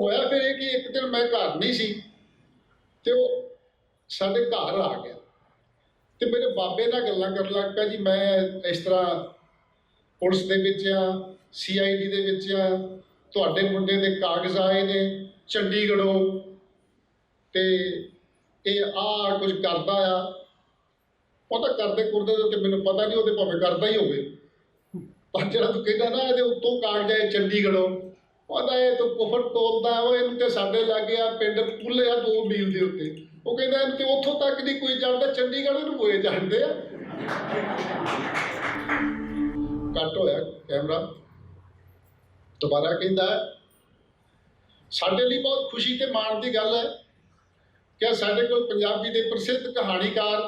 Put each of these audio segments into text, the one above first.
होया फिर कि एक दिन मैं घर नहीं सी ते वो साडे घर आ गया ते मेरे बाबे नाल गल्लां करन लग पिया जी मैं इस तरह पुलिस दे विच आ CID दे विच आ तुहाडे मुंडे दे कागज़ आए ने चंडीगढ़ों ते ये आ कुछ करदा आ पता करदे कुरदे ते मैनूं पता नहीं वो भावें करदा ही होवे पर जिहड़ा तूं कहदा ना इहदे उत्तों कागज़ आए चंडीगढ़ों पता ये तो कुफर तोलदा वो इहनूं ते साडे लागे आ पिंड पुल्ले आ 2 मील दे उत्ते वो कहदा इहनूं ते उत्थों तक नहीं कोई जाणदा चंडीगढ़ इहनूं होए जाणदे आ कट होया कैमरा दोबारा कहता है साडे लिए बहुत खुशी ते माण की गल है कि साडे कोल पंजाबी दे प्रसिद्ध कहानीकार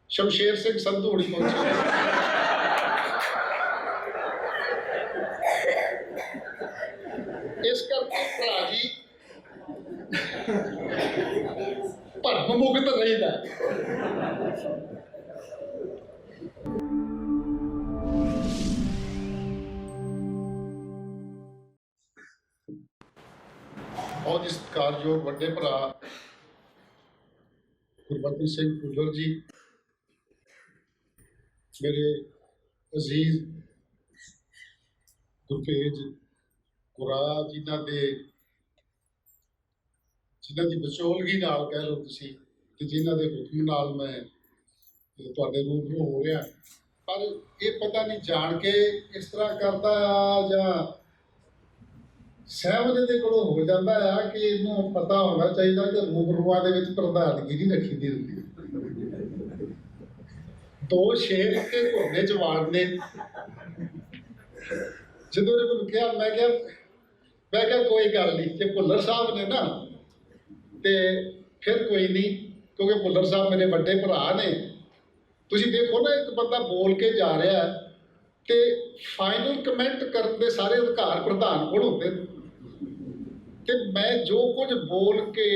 शमशेर सिंह संधू हुणी पहुंचे इस करके भरा जी भरम मुक्त रहीदा बहुत ही सत्कारयोग वड्डे भरा गुरबचन सिंह भुल्लर जी मेरे अजीज गुरभेज गुरा जिन्हां की विचोलगी नाल कह लो तुसीं ते जिन्हां दे हुक्म नाल मैं तुहाडे रूबरू हो रहा पर ये पता नहीं जान के इस तरह करता जां सहमत दे कोलों हो जाता है कि इन्हों पता होना चाहिए कि रूबरूआं दे विच प्रधानगी नहीं रखी दी होंदी दो शेर के घोड़े च वाड़ने जदों ने मैनूं कहा मैं क्या कोई गल नहीं जे भुल्लर साहब ने ना ते फिर कोई नहीं क्योंकि भुल्लर साहब मेरे बड़े भरा ने तुसीं देखो ना एक बंदा बोल के जा रहा है ते फाइनल कमेंट करने दे सारे अधिकार प्रधान कोल होंदे ते मैं जो कुछ बोल के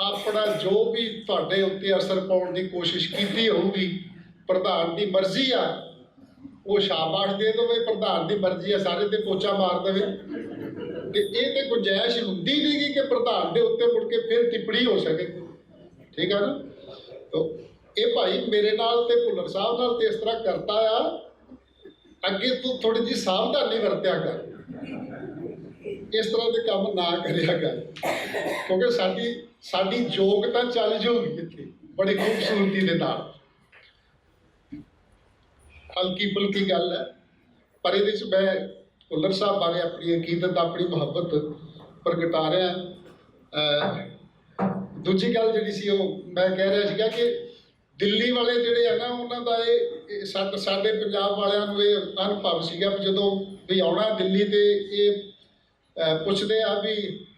अपना जो भी तुहाडे उत्ते असर पाउण दी कोशिश कीती होऊगी प्रधान की मर्जी आ वो शाबाश दे दवे प्रधान की मर्जी है सारे ते पोचा मार देवे ते ये ते गुंजाइश हुंदी नहीं कि प्रधान के उत्ते मुड़ के फिर टिप्पणी हो सके ठीक है ना तो ये भाई मेरे नाल ते भुल्लर साहब नाल ते इस तरह करता आ अगे तू थोड़ी जी सावधानी वरत्या कर इस तरह के काम ना करिया कर क्योंकि साडी योग्यता चल जाऊगी इत्थे बड़ी खूबसूरती के नाल हल्की फुल्की गल है पर ये मैं भुल्लर साहब बारे अपनी अकीदत अपनी मुहब्बत प्रगटा रहा दूजी गल जी मैं कह रहा सीगा कि दिल्ली वाले जोड़े है ना उन्होंने ये साडे पंजाब वालियां नूं ये अनुभव सीगा जदों भी आउणा दिल्ली ते ये पुछदे आ भी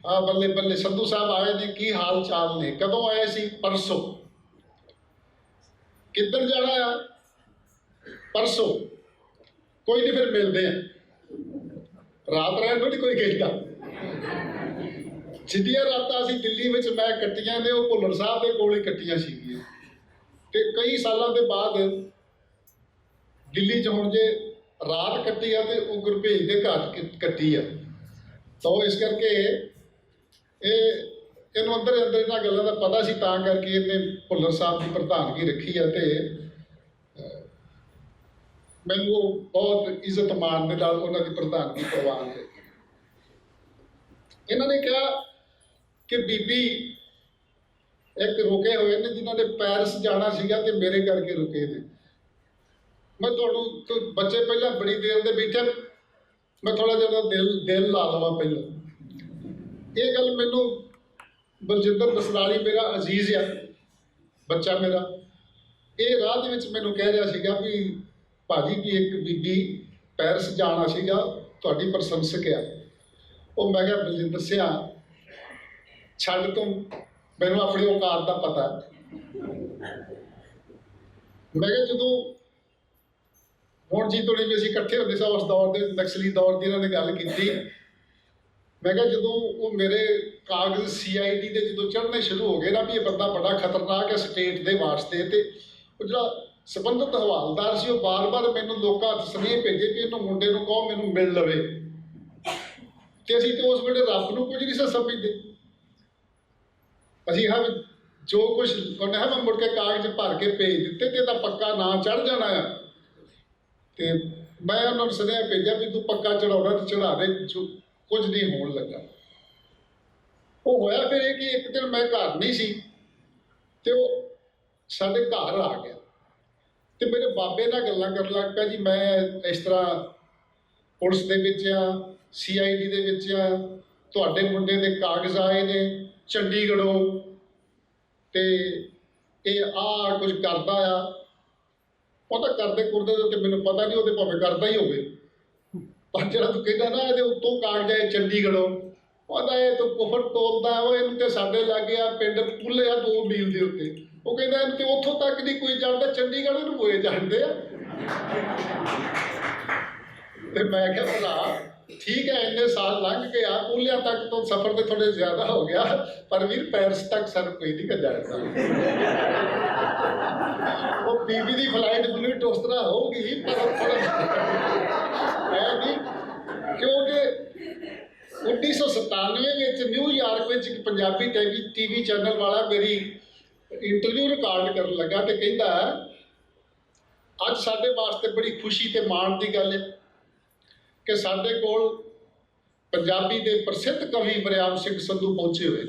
आ बल्ले बल्ले संधू साहब आए ने की हाल चाल ने कदों आए सी परसों किधर जाना आ परसों कोई नहीं फिर मिलते हैं रात रहन नहीं कोई कहता जिद्दियां रातां असीं दिल्ली विच मैं कट्टियां ने वो भुल्लर साहब के कोल ही कट्टियां सीगियां ते कई सालों के बाद दिल्ली च हुण जे रात कट्टी है तो वो गुरभेज के घर कट्टी है तो इस करके इन्हूं अंदर अंदर इन्हां गल्लां दा पता सी तां करके इन्हें भुल्लर साहब की प्रधानगी रखी है तो मैनूं वो बहुत इज्जत मान दे नाल उन्हां दी प्रधानगी करवाउण है इन्होंने कहा कि बीबी एक रुके हुए ने जिन्होंने पेरिस जाना सीगा ते मेरे करके रुके ने मैं तो बच्चे पहला बड़ी देर दे बैठे मैं थोड़ा जिहा दिल ला लवां पहले ये गल मैनूं बलजिंदर बसराली मेरा अजीज आ बच्चा मेरा ये राह दे विच मैनूं कह रहा सीगा भी भाजी भी एक बीबी पेरिस जाना सीगा तुहाडी प्रशंसक आ वो मैं क्या बलजिंदर सिया छड्ड तूं मैनूं अपनी औकात का पता मैं क्या जदों हुण जी थोड़ी भी असीं इकट्ठे होंदे सां उस दौर के नक्सली दौर की इन्होंने गल की मैं क्या जदों वो मेरे कागज़ CID के जो चढ़ने शुरू हो गए ना भी ये बंदा बड़ा खतरनाक है स्टेट के वास्ते तो जो संबंधित हवालदार से बार बार मैनूं लोकां हत्थ सनेह भेजे भी इन्हूं मुंडे नूं कहो मैनूं मिल लवे ਤੇ ਅਸੀਂ ਤੇ ਉਸ ਵੇਲੇ ਰੱਬ ਨੂੰ ਕੁਝ ਨਹੀਂ ਸੀ ਸਮਝਦੇ। ਅਸੀਂ ਹਾਂ ਜੋ ਕੁਛ ਉਹਨੇ ਹੈ ਮੈਂ ਮੁੜ ਕੇ ਕਾਗਜ਼ ਭਰ ਕੇ ਭੇਜ ਦਿੱਤੇ ਤੇ ਇਹਦਾ ਪੱਕਾ ਨਾਂ ਚੜ੍ਹ ਜਾਣਾ ਆ। ਤੇ ਮੈਂ ਉਹਨਾਂ ਨੂੰ ਸੁਨੇਹਾ ਭੇਜਿਆ ਵੀ ਤੂੰ ਪੱਕਾ ਚੜਾਉਣਾ ਤੇ ਚੜਾ ਦੇ, ਕੁਝ ਨਹੀਂ ਹੋਣ ਲੱਗਾ। ਉਹ ਹੋਇਆ ਫਿਰ ਇਹ ਕਿ ਇੱਕ ਦਿਨ ਮੈਂ ਘਰ ਨਹੀਂ ਸੀ ਤੇ ਉਹ ਸਾਡੇ ਘਰ ਆ ਗਿਆ ਤੇ ਮੇਰੇ ਬਾਬੇ ਨਾਲ ਗੱਲਾਂ ਕਰਨ ਲੱਗ ਪਿਆ। ਜੀ ਮੈਂ ਇਸ ਤਰ੍ਹਾਂ ਪੁਲਿਸ ਦੇ ਵਿੱਚ ਆ, CID ਦੇ ਵਿੱਚ ਆ, ਤੁਹਾਡੇ ਮੁੰਡੇ ਦੇ ਕਾਗਜ਼ ਆਏ ਨੇ ਚੰਡੀਗੜ੍ਹੋਂ ਤੇ ਇਹ ਆ ਕੁਝ ਕਰਦਾ ਆ। ਉਹ ਤਾਂ ਕਰਦੇ ਕੁਰਦੇ ਤੇ ਮੈਨੂੰ ਪਤਾ ਨਹੀਂ, ਉਹਦੇ ਭਾਵੇਂ ਕਰਦਾ ਹੀ ਹੋਵੇ, ਪਰ ਜਿਹੜਾ ਤੂੰ ਕਹਿੰਦਾ ਨਾ ਇਹਦੇ ਉੱਤੋਂ ਕਾਗਜ਼ ਆਏ ਚੰਡੀਗੜ੍ਹੋਂ, ਉਹਦਾ ਇਹ ਤੂੰ ਕੁਫਰ ਤੋਲਦਾ ਉਹ, ਇਹਨੂੰ ਤੇ ਸਾਡੇ ਲਾਗੇ ਆ ਪਿੰਡ ਪੁੱਲੇ ਆ 2 ਮੀਲ ਦੇ ਉੱਤੇ। ਉਹ ਕਹਿੰਦਾ ਇਹਨੂੰ ਤੇ ਉੱਥੋਂ ਤੱਕ ਨਹੀਂ ਕੋਈ ਜਾਣਦਾ, ਚੰਡੀਗੜ੍ਹ ਨੂੰ ਹੋਏ ਜਾਣਦੇ ਆ। ਤੇ ਮੈਂ ਕਿਹਾ ਭਰਾ ਠੀਕ ਹੈ, ਇੰਨੇ ਸਾਲ ਲੰਘ ਕੇ ਆ, ਪੁੱਲਿਆਂ ਤੱਕ ਤੋਂ ਸਫ਼ਰ ਤੇ ਥੋੜੇ ਜ਼ਿਆਦਾ ਹੋ ਗਿਆ, ਪਰ ਵੀਰ ਪੈਰਿਸ ਤੱਕ ਸਾਨੂੰ ਕੋਈ ਨਹੀਂ ਜਾਣਦਾ। ਉਹ ਬੀਬੀ ਦੀ ਫਲਾਈਟ ਬਲੂਟ ਉਸ ਤਰ੍ਹਾਂ ਹੋਊਗੀ, ਪਰ ਹੈ ਨਹੀਂ, ਕਿਉਂਕਿ 1997 ਵਿੱਚ ਨਿਊਯਾਰਕ ਵਿੱਚ ਇੱਕ ਪੰਜਾਬੀ TV ਚੈਨਲ ਵਾਲਾ ਮੇਰੀ ਇੰਟਰਵਿਊ ਰਿਕਾਰਡ ਕਰਨ ਲੱਗਾ ਤੇ ਕਹਿੰਦਾ ਅੱਜ ਸਾਡੇ ਵਾਸਤੇ ਬੜੀ ਖੁਸ਼ੀ ਤੇ ਮਾਣ ਦੀ ਗੱਲ ਹੈ ਕਿ ਸਾਡੇ ਕੋਲ ਪੰਜਾਬੀ ਦੇ ਪ੍ਰਸਿੱਧ ਕਵੀ ਵਰਿਆਮ ਸਿੰਘ ਸੰਧੂ ਪਹੁੰਚੇ ਹੋਏ।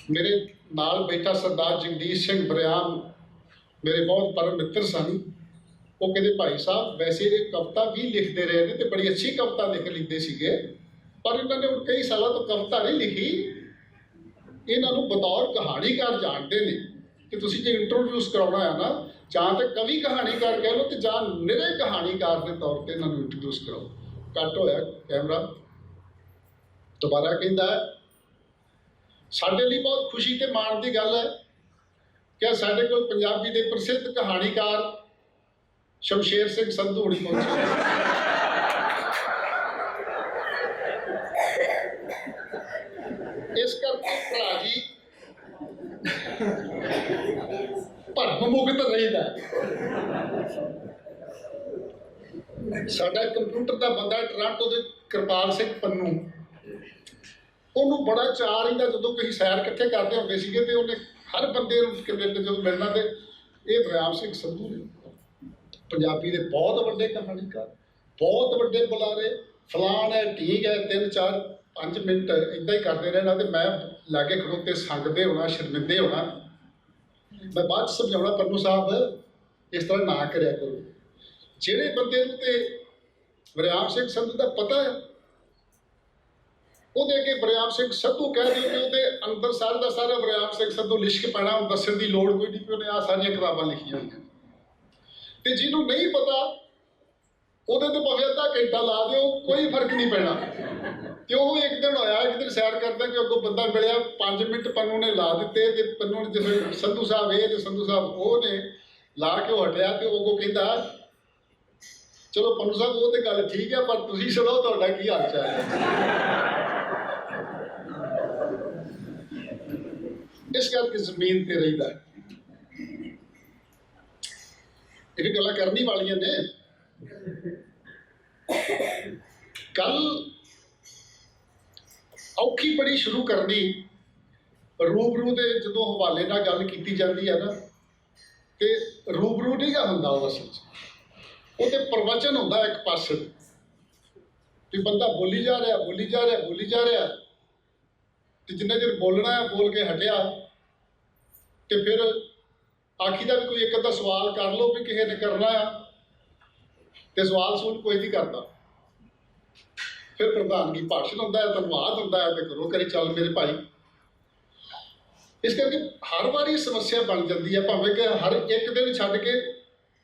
ਮੇਰੇ ਨਾਲ ਬੈਠਾ ਸਰਦਾਰ ਜਗਦੀਸ਼ ਸਿੰਘ ਵਰਿਆਮ ਮੇਰੇ ਬਹੁਤ ਪਰਮ ਮਿੱਤਰ ਸਨ। ਉਹ ਕਹਿੰਦੇ ਭਾਈ ਸਾਹਿਬ ਵੈਸੇ ਇਹ ਕਵਿਤਾ ਵੀ ਲਿਖਦੇ ਰਹੇ ਨੇ ਤੇ ਬੜੀ ਅੱਛੀ ਕਵਿਤਾ ਲਿਖ ਲੈਂਦੇ ਸੀਗੇ, ਪਰ ਇਹਨਾਂ ਨੇ ਹੁਣ ਕਈ ਸਾਲਾਂ ਤੋਂ ਕਵਿਤਾ ਨਹੀਂ ਲਿਖੀ। ਇਹਨਾਂ ਨੂੰ ਬਤੌਰ ਕਹਾਣੀਕਾਰ ਜਾਣਦੇ ਨੇ ਕਿ ਤੁਸੀਂ ਜੇ ਇੰਟਰੋਡਿਊਸ ਕਰਾਉਣਾ ਹੈ ਨਾ, ਜਾਂ ਤੇ ਕਵੀ ਕਹਾਣੀਕਾਰ ਕਹਿ ਲਓ ਤੇ ਜਾਂ ਨਿਰੇ ਕਹਾਣੀਕਾਰ ਦੇ ਤੌਰ ਤੇ ਇਹਨਾਂ ਨੂੰ ਇੰਟਰੋਡਿਊਸ ਕਰਾਓ। ਕੱਟ ਹੋਇਆ ਕੈਮਰਾ। ਦੁਬਾਰਾ ਕਹਿੰਦਾ ਸਾਡੇ ਲਈ ਬਹੁਤ ਖੁਸ਼ੀ ਤੇ ਮਾਣ ਦੀ ਗੱਲ ਹੈ ਕਿ ਸਾਡੇ ਕੋਲ ਪੰਜਾਬੀ ਦੇ ਪ੍ਰਸਿੱਧ ਕਹਾਣੀਕਾਰ ਸ਼ਮਸ਼ੇਰ ਸਿੰਘ ਸੰਧੂ ਹੁਣੀ ਪਹੁੰਚੇ। ਇਸ ਕਰਕੇ ਭਰਾ ਜੀ ਭਰਮ ਮੁਕਤ ਰਹੀਦਾ। ਸਾਡਾ ਕੰਪਿਊਟਰ ਦਾ ਬੰਦਾ ਟੋਰਾਂਟੋ ਦੇ ਕਿਰਪਾਲ ਸਿੰਘ ਪੰਨੂ, ਉਹਨੂੰ ਬੜਾ ਚਾਅ ਰਹਿੰਦਾ ਜਦੋਂ ਕਿਸੇ ਸੈਰ ਇਕੱਠੇ ਕਰਦੇ ਹੁੰਦੇ ਸੀਗੇ ਤੇ ਉਹਨੇ ਹਰ ਬੰਦੇ ਨੂੰ ਜਦੋਂ ਮਿਲਣਾ ਤੇ ਇਹ ਵਰਿਆਮ ਸਿੰਘ ਸੰਧੂ ਨੇ ਪੰਜਾਬੀ ਦੇ ਬਹੁਤ ਵੱਡੇ ਕਹਾਣੀਕਾਰ, ਬਹੁਤ ਵੱਡੇ ਬੁਲਾਰੇ, ਫਲਾਣ ਹੈ ਠੀਕ ਹੈ 3 4 5 ਮਿੰਟ ਇੱਦਾਂ ਹੀ ਕਰਦੇ ਰਹਿਣਾ ਤੇ ਮੈਂ ਲਾਗੇ ਖੜੋਤੇ ਸੰਗਦੇ ਹੋਣਾ, ਸ਼ਰਮਿੰਦੇ ਹੋਣਾ। ਮੈਂ ਬਾਅਦ 'ਚ ਸਮਝਾਉਣਾ ਪੰਨੂ ਸਾਹਿਬ ਇਸ ਤਰ੍ਹਾਂ ਨਾ ਕਰਿਆ ਕਰੋ। ਜਿਹੜੇ ਬੰਦੇ ਨੂੰ ਤੇ ਵਰਿਆਮ ਸਿੰਘ ਸੰਧੂ ਦਾ ਪਤਾ ਹੈ ਉਹਦੇ ਅੱਗੇ ਵਰਿਆਮ ਸਿੰਘ ਸੰਧੂ ਕਹਿ ਦਿਓ ਕਿ ਉਹਦੇ ਅੰਦਰ ਸਾਰਾ ਦਾ ਸਾਰਾ ਵਰਿਆਮ ਸਿੰਘ ਸੰਧੂ ਲਿਸ਼ਕ ਪੈਣਾ, ਦੱਸਣ ਦੀ ਲੋੜ ਕੋਈ ਨਹੀਂ ਕਿ ਉਹਨੇ ਆਹ ਸਾਰੀਆਂ ਕਿਤਾਬਾਂ ਲਿਖੀਆਂ ਹੋਈਆਂ। ਤੇ ਜਿਹਨੂੰ ਨਹੀਂ ਪਤਾ ਉਹਦੇ ਤੇ ਭਾਵੇਂ ਅੱਧਾ ਘੰਟਾ ਲਾ ਦਿਓ, ਕੋਈ ਫਰਕ ਨਹੀਂ ਪੈਣਾ। ਤੇ ਉਹ ਇੱਕ ਦਿਨ ਹੋਇਆ, ਇੱਕ ਦਿਨ ਸੈਰ ਕਰਦਾ ਕਿ ਅੱਗੋਂ ਬੰਦਾ ਮਿਲਿਆ, 5 ਮਿੰਟ ਪੰਨੂ ਨੇ ਲਾ ਦਿੱਤੇ ਤੇ ਪੰਨੂ ਨੇ ਜਿਵੇਂ ਸੰਧੂ ਸਾਹਿਬ ਇਹ ਤੇ ਸੰਧੂ ਸਾਹਿਬ ਉਹ ਨੇ ਲਾ ਕੇ ਉਹ ਹਟਿਆ ਤੇ ਉਹ ਕਹਿੰਦਾ ਚਲੋ ਪੰਨੂ ਸਾਹਿਬ ਉਹ ਤੇ ਗੱਲ ਠੀਕ ਹੈ, ਪਰ ਤੁਸੀਂ ਸੁਣਾਓ ਤੁਹਾਡਾ ਕੀ ਹਾਲ ਚਾਲ ਹੈ। ਇਸ ਕਰਕੇ ਜ਼ਮੀਨ ਤੇ ਰਹੀਦਾ। ਇਹ ਵੀ ਗੱਲਾਂ ਕਰਨੀ ਵਾਲੀਆਂ ਨੇ। ਕੱਲ ਔਖੀ ਬੜੀ ਸ਼ੁਰੂ ਕਰਨੀ, ਰੂਬਰੂ ਦੇ ਜਦੋਂ ਹਵਾਲੇ ਨਾਲ ਗੱਲ ਕੀਤੀ ਜਾਂਦੀ ਹੈ ਨਾ ਤੇ ਰੂਬਰੂ ਨਹੀਂ ਗਾ ਹੁੰਦਾ ਉਹ ਅਸਲ 'ਚ, ਉਹ ਤੇ ਪ੍ਰਵਚਨ ਹੁੰਦਾ ਇੱਕ ਪਾਸੇ ਤੇ ਬੰਦਾ ਬੋਲੀ ਜਾ ਰਿਹਾ ਬੋਲੀ ਜਾ ਰਿਹਾ ਬੋਲੀ ਜਾ ਰਿਹਾ ਤੇ ਜਿੰਨਾ ਚਿਰ ਬੋਲਣਾ ਹੈ ਬੋਲ ਕੇ ਹਟਿਆ ਤੇ ਫਿਰ ਆਖੀਦਾ ਵੀ ਕੋਈ ਇੱਕ ਅੱਧਾ ਸਵਾਲ ਕਰ ਲਓ ਵੀ ਕਿਸੇ ਨੇ ਕਰਨਾ ਆ ਤੇ ਸਵਾਲ ਸੂਲ ਕੋਈ ਨਹੀਂ ਕਰਦਾ। ਫਿਰ ਪ੍ਰਧਾਨਗੀ ਭਾਸ਼ਣ ਹੁੰਦਾ ਹੈ, ਧੰਨਵਾਦ ਹੁੰਦਾ ਹੈ ਤੇ ਕਰੋ ਕਰੀ ਚੱਲ ਮੇਰੇ ਭਾਈ। ਇਸ ਕਰਕੇ ਹਰ ਵਾਰੀ ਸਮੱਸਿਆ ਬਣ ਜਾਂਦੀ ਹੈ, ਭਾਵੇਂ ਕਿ ਹਰ ਇੱਕ ਦਿਨ ਛੱਡ ਕੇ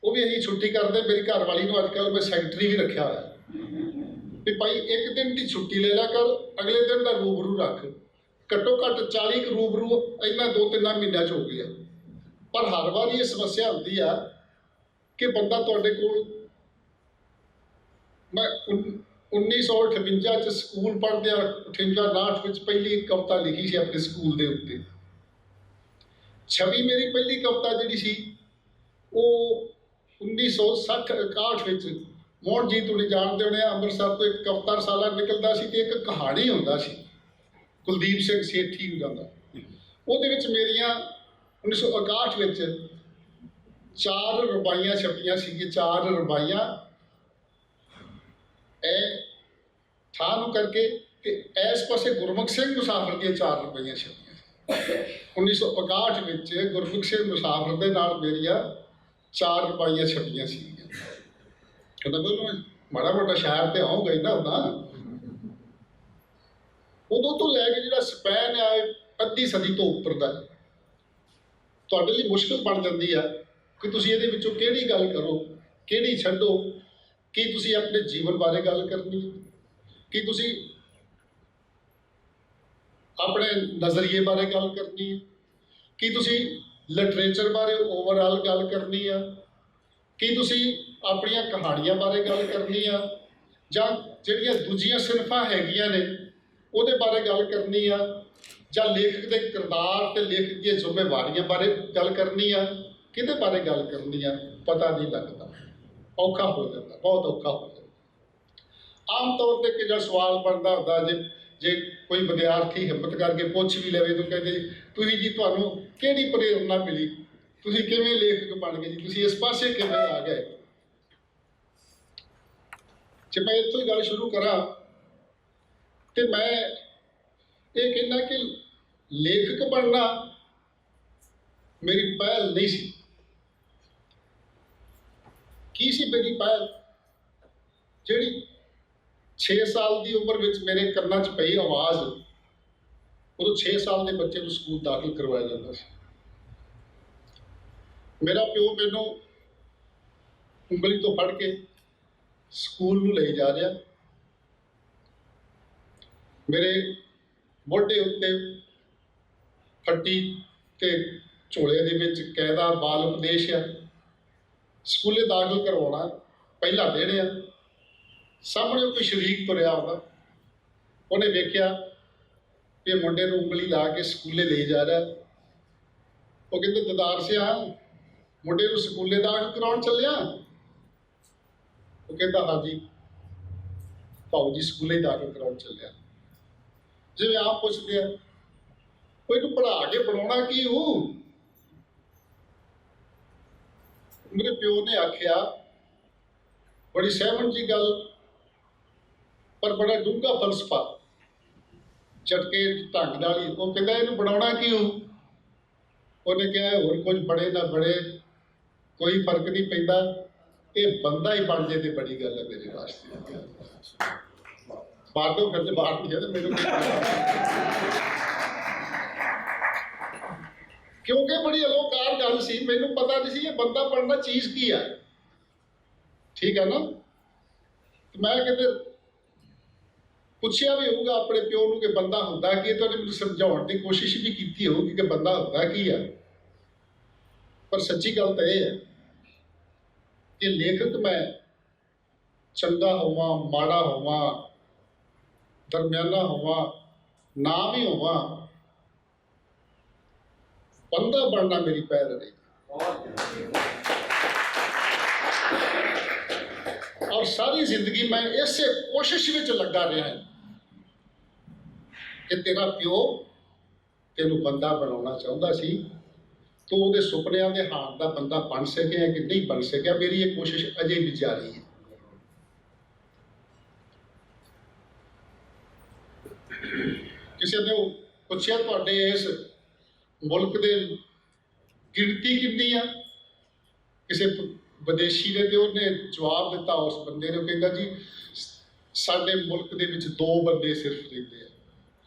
ਉਹ ਵੀ ਅਸੀਂ ਛੁੱਟੀ ਕਰਦੇ। ਮੇਰੀ ਘਰ ਵਾਲੀ ਨੂੰ ਅੱਜ ਕੱਲ੍ਹ ਮੈਂ ਸੈਕਟਰੀ ਵੀ ਰੱਖਿਆ ਹੋਇਆ ਵੀ ਭਾਈ ਇੱਕ ਦਿਨ ਦੀ ਛੁੱਟੀ ਲੈ ਲਿਆ ਕਰ, ਅਗਲੇ ਦਿਨ ਦਾ ਰੂਬਰੂ ਰੱਖ। ਘੱਟੋ ਘੱਟ 40 ਕੁ ਰੂਬਰੂ ਇਹਨਾਂ 2-3 ਮਹੀਨਿਆਂ 'ਚ ਹੋ ਗਈ ਆ। ਪਰ ਹਰ ਵਾਰੀ ਇਹ ਸਮੱਸਿਆ ਹੁੰਦੀ ਆ ਕਿ ਬੰਦਾ ਤੁਹਾਡੇ ਕੋਲ, ਮੈਂ 1958 'ਚ ਸਕੂਲ ਪੜ੍ਹਦਿਆਂ 58-59 ਵਿੱਚ ਪਹਿਲੀ ਇੱਕ ਕਵਿਤਾ ਲਿਖੀ ਸੀ ਆਪਣੇ ਸਕੂਲ ਦੇ ਉੱਤੇ। ਛਵੀ ਮੇਰੀ ਪਹਿਲੀ ਕਵਿਤਾ ਜਿਹੜੀ ਸੀ ਉਹ 1960-61 ਵਿੱਚ ਮੋਹਨ ਜੀ ਤੁਸੀਂ ਜਾਣਦੇ ਹੋਣੇ ਆ, ਅੰਮ੍ਰਿਤਸਰ ਤੋਂ ਇੱਕ ਕਵਿਤਾ ਰਸਾਲਾ ਨਿਕਲਦਾ ਸੀ ਤੇ ਇੱਕ ਕਹਾਣੀ ਹੁੰਦਾ ਸੀ, ਕੁਲਦੀਪ ਸਿੰਘ ਸੇਠੀ ਹੁੰਦਾ ਦਾ। ਉਹਦੇ ਵਿੱਚ ਮੇਰੀਆਂ 1961 ਵਿੱਚ 4 ਰਬਾਈਆਂ ਛਪੀਆਂ ਸੀ। 4 ਰਬਾਈਆਂ ਇਹ ਥਾਂ ਨੂੰ ਕਰਕੇ ਤੇ ਇਸ ਪਾਸੇ ਗੁਰਮੁਖ ਸਿੰਘ ਮੁਸਾਫਰ ਦੀਆਂ 4 ਰਬਾਈਆਂ ਛਪੀਆਂ। 1961 ਵਿੱਚ ਗੁਰਮੁਖ ਸਿੰਘ ਮੁਸਾਫਰ ਦੇ ਨਾਲ ਮੇਰੀਆਂ 4 ਰਬਾਈਆਂ ਛਪੀਆਂ ਸੀ। ਕਹਿੰਦਾ ਬੋਲੋ ਮਾੜਾ ਮੋਟਾ ਸ਼ਾਇਰ ਤੇ ਆਉਂਗਾ ਹੀ ਨਾ ਹੁੰਦਾ। ਉਦੋਂ ਤੋਂ ਲੈ ਕੇ ਜਿਹੜਾ ਸਪੈਨ ਆ ਅੱਧੀ ਸਦੀ ਤੋਂ ਉੱਪਰ ਦਾ ਤੁਹਾਡੇ ਲਈ ਮੁਸ਼ਕਿਲ ਬਣ ਜਾਂਦੀ ਆ ਕਿ ਤੁਸੀਂ ਇਹਦੇ ਵਿੱਚੋਂ ਕਿਹੜੀ ਗੱਲ ਕਰੋ, ਕਿਹੜੀ ਛੱਡੋ। ਕੀ ਤੁਸੀਂ ਆਪਣੇ ਜੀਵਨ ਬਾਰੇ ਗੱਲ ਕਰਨੀ ਹੈ, ਕੀ ਤੁਸੀਂ ਆਪਣੇ ਨਜ਼ਰੀਏ ਬਾਰੇ ਗੱਲ ਕਰਨੀ ਹੈ, ਕੀ ਤੁਸੀਂ ਲਿਟਰੇਚਰ ਬਾਰੇ ਓਵਰਆਲ ਗੱਲ ਕਰਨੀ ਆ, ਕੀ ਤੁਸੀਂ ਆਪਣੀਆਂ ਕਹਾਣੀਆਂ ਬਾਰੇ ਗੱਲ ਕਰਨੀ ਆ, ਜਾਂ ਜਿਹੜੀਆਂ ਦੂਜੀਆਂ ਸਿਨਫਾਂ ਹੈਗੀਆਂ ਨੇ ਉਹਦੇ ਬਾਰੇ ਗੱਲ ਕਰਨੀ ਆ, ਜਾਂ ਲੇਖਕ ਦੇ ਕਿਰਦਾਰ ਤੇ ਲੇਖਕ ਦੀਆਂ ਜ਼ਿੰਮੇਵਾਰੀਆਂ ਬਾਰੇ ਗੱਲ ਕਰਨੀ ਆ, ਕਿਹਦੇ ਬਾਰੇ ਗੱਲ ਕਰਨੀ ਆ, ਪਤਾ ਨਹੀਂ ਲੱਗਦਾ। ਔਖਾ ਹੋ ਜਾਂਦਾ, ਬਹੁਤ ਔਖਾ ਹੋ ਜਾਂਦਾ। ਆਮ ਤੌਰ ਤੇ ਜਿਹੜਾ ਸਵਾਲ ਬਣਦਾ ਹੁੰਦਾ, ਜੇ ਕੋਈ ਵਿਦਿਆਰਥੀ ਹਿੰਮਤ ਕਰਕੇ ਪੁੱਛ ਵੀ ਲਵੇ ਤਾਂ ਕਹਿੰਦੇ ਤੁਸੀਂ ਜੀ ਤੁਹਾਨੂੰ ਕਿਹੜੀ ਪ੍ਰੇਰਨਾ ਮਿਲੀ, ਤੁਸੀਂ ਕਿਵੇਂ ਲੇਖਕ ਬਣ ਗਏ ਜੀ, ਤੁਸੀਂ ਇਸ ਪਾਸੇ ਕਿਵੇਂ ਆ ਗਏ। ਜੇ ਮੈਂ ਇੱਥੋਂ ਹੀ ਗੱਲ ਸ਼ੁਰੂ ਕਰਾਂ ਤੇ ਮੈਂ ਇਹ ਕਹਿੰਦਾ ਕਿ ਲੇਖਕ ਬਣਨਾ ਮੇਰੀ ਪਹਿਲ ਨਹੀਂ ਸੀ। ਕੀ ਸੀ ਮੇਰੀ ਪਹਿਲ? ਜਿਹੜੀ 6 ਸਾਲ ਦੀ ਉਮਰ ਵਿੱਚ ਮੇਰੇ ਕੰਨਾਂ 'ਚ ਪਈ ਆਵਾਜ਼, ਉਦੋਂ 6 ਸਾਲ ਦੇ ਬੱਚੇ ਨੂੰ ਸਕੂਲ ਦਾਖਲ ਕਰਵਾਇਆ ਜਾਂਦਾ ਸੀ। ਮੇਰਾ ਪਿਓ ਮੈਨੂੰ ਉਂਗਲੀ ਤੋਂ ਫੜ ਕੇ ਸਕੂਲ ਨੂੰ ਲਈ ਜਾ ਰਿਹਾ। ਮੇਰੇ ਮੋਢੇ ਉੱਤੇ ਫੱਟੀ ਤੇ ਝੋਲੇ ਦੇ ਵਿੱਚ ਕਾਇਦਾ ਬਾਲ ਉਪਦੇਸ਼ ਆ। ਸਕੂਲੇ ਦਾਖਲ ਕਰਵਾਉਣਾ, ਪਹਿਲਾ ਦਿਨ ਆ। ਸਾਹਮਣੇ ਕੋਈ ਸ਼ਰੀਕ ਤੁਰਿਆ ਆਉਂਦਾ, ਉਹਨੇ ਵੇਖਿਆ ਕਿ ਮੁੰਡੇ ਨੂੰ ਉਂਗਲੀ ਲਾ ਕੇ ਸਕੂਲੇ ਲੈ ਜਾ ਰਿਹਾ। ਉਹ ਕਹਿੰਦੇ ਦਦਾਰ ਸਿਆ ਮੁੰਡੇ ਨੂੰ ਸਕੂਲੇ ਦਾਖਲ ਕਰਾਉਣ ਚੱਲਿਆ? ਉਹ ਕਹਿੰਦਾ ਹਾਂਜੀ ਭਾਊ ਜੀ ਸਕੂਲੇ ਦਾਖਲ ਕਰਾਉਣ ਚੱਲਿਆ। ਜਿਵੇਂ ਆਪ ਪੁੱਛਦੇ ਆ ਕੋਈ ਨੂੰ ਪੜ੍ਹਾ ਕੇ ਬਣਾਉਣਾ ਕੀ ਉਹ? ਮੇਰੇ ਪਿਓ ਨੇ ਆਖਿਆ, ਬੜੀ ਸਹਿਮਣ ਜੀ ਗੱਲ ਪਰ ਬੜਾ ਡੂੰਘਾ ਫਲਸਫਾ, ਝਟਕੇ ਢੰਗ ਨਾਲ ਹੀ। ਉਹ ਕਹਿੰਦਾ ਇਹਨੂੰ ਬਣਾਉਣਾ ਕੀ ਹੋ? ਉਹਨੇ ਕਿਹਾ ਹੋਰ ਕੁਝ ਬੜੇ ਨਾ ਬੜੇ ਕੋਈ ਫਰਕ ਨਹੀਂ ਪੈਂਦਾ, ਇਹ ਬੰਦਾ ਹੀ ਬਣ ਜੇ ਤੇ ਬੜੀ ਗੱਲ ਹੈ ਮੇਰੇ ਵਾਸਤੇ। ਬਾਹਰ ਤੋਂ ਫਿਰ ਬਾਹਰ ਨਹੀਂ ਹੈ ਤੇ ਮੈਨੂੰ ਕਿਉਂਕਿ ਬੜੀ ਅਲੋਕਾਰ ਗੱਲ ਸੀ, ਮੈਨੂੰ ਪਤਾ ਨਹੀਂ ਸੀ ਇਹ ਬੰਦਾ ਬਣਨਾ ਚੀਜ਼ ਕੀ ਆ। ਠੀਕ ਹੈ ਨਾ? ਮੈਂ ਕਿਤੇ ਪੁੱਛਿਆ ਵੀ ਹੋਊਗਾ ਆਪਣੇ ਪਿਓ ਨੂੰ ਕਿ ਬੰਦਾ ਹੁੰਦਾ ਕੀ, ਤਾਂ ਉਹਨੇ ਮੈਨੂੰ ਸਮਝਾਉਣ ਦੀ ਕੋਸ਼ਿਸ਼ ਵੀ ਕੀਤੀ ਹੋਊਗੀ ਕਿ ਬੰਦਾ ਹੁੰਦਾ ਕੀ ਆ। ਪਰ ਸੱਚੀ ਗੱਲ ਤਾਂ ਇਹ ਹੈ ਕਿ ਲੇਖਕ ਮੈਂ ਚੰਗਾ ਹੋਵਾਂ, ਮਾੜਾ ਹੋਵਾਂ, ਦਰਮਿਆਨਾ ਹੋਵਾਂ, ਨਾ ਵੀ ਹੋਵਾਂ, ਬੰਦਾ ਬਣਨਾ ਮੇਰੀ ਪਹਿਲ ਰਹੀ। ਔਰ ਸਾਰੀ ਜ਼ਿੰਦਗੀ ਮੈਂ ਇਸੇ ਕੋਸ਼ਿਸ਼ ਵਿੱਚ ਲੱਗਾ ਰਿਹਾ ਕਿ ਤੇਰਾ ਪਿਓ ਤੈਨੂੰ ਬੰਦਾ ਬਣਾਉਣਾ ਚਾਹੁੰਦਾ ਸੀ, ਤੂੰ ਉਹਦੇ ਸੁਪਨਿਆਂ ਦੇ ਹਾਣ ਦਾ ਬੰਦਾ ਬਣ ਸਕਿਆ ਕਿ ਨਹੀਂ ਬਣ ਸਕਿਆ। ਮੇਰੀ ਇਹ ਕੋਸ਼ਿਸ਼ ਅਜੇ ਵੀ ਜਾਰੀ ਹੈ। ਕਿਸੇ ਨੇ ਪੁੱਛਿਆ ਤੁਹਾਡੇ ਇਸ ਮੁਲਕ ਦੇ ਗਿਣਤੀ ਕਿੰਨੀ ਆ ਕਿਸੇ ਵਿਦੇਸ਼ੀ ਨੇ, ਤੇ ਉਹਨੇ ਜਵਾਬ ਦਿੱਤਾ ਉਸ ਬੰਦੇ ਨੇ, ਕਹਿੰਦਾ ਜੀ ਸਾਡੇ ਮੁਲਕ ਦੇ ਵਿੱਚ 2 ਬੰਦੇ ਸਿਰਫ ਰਹਿੰਦੇ ਆ।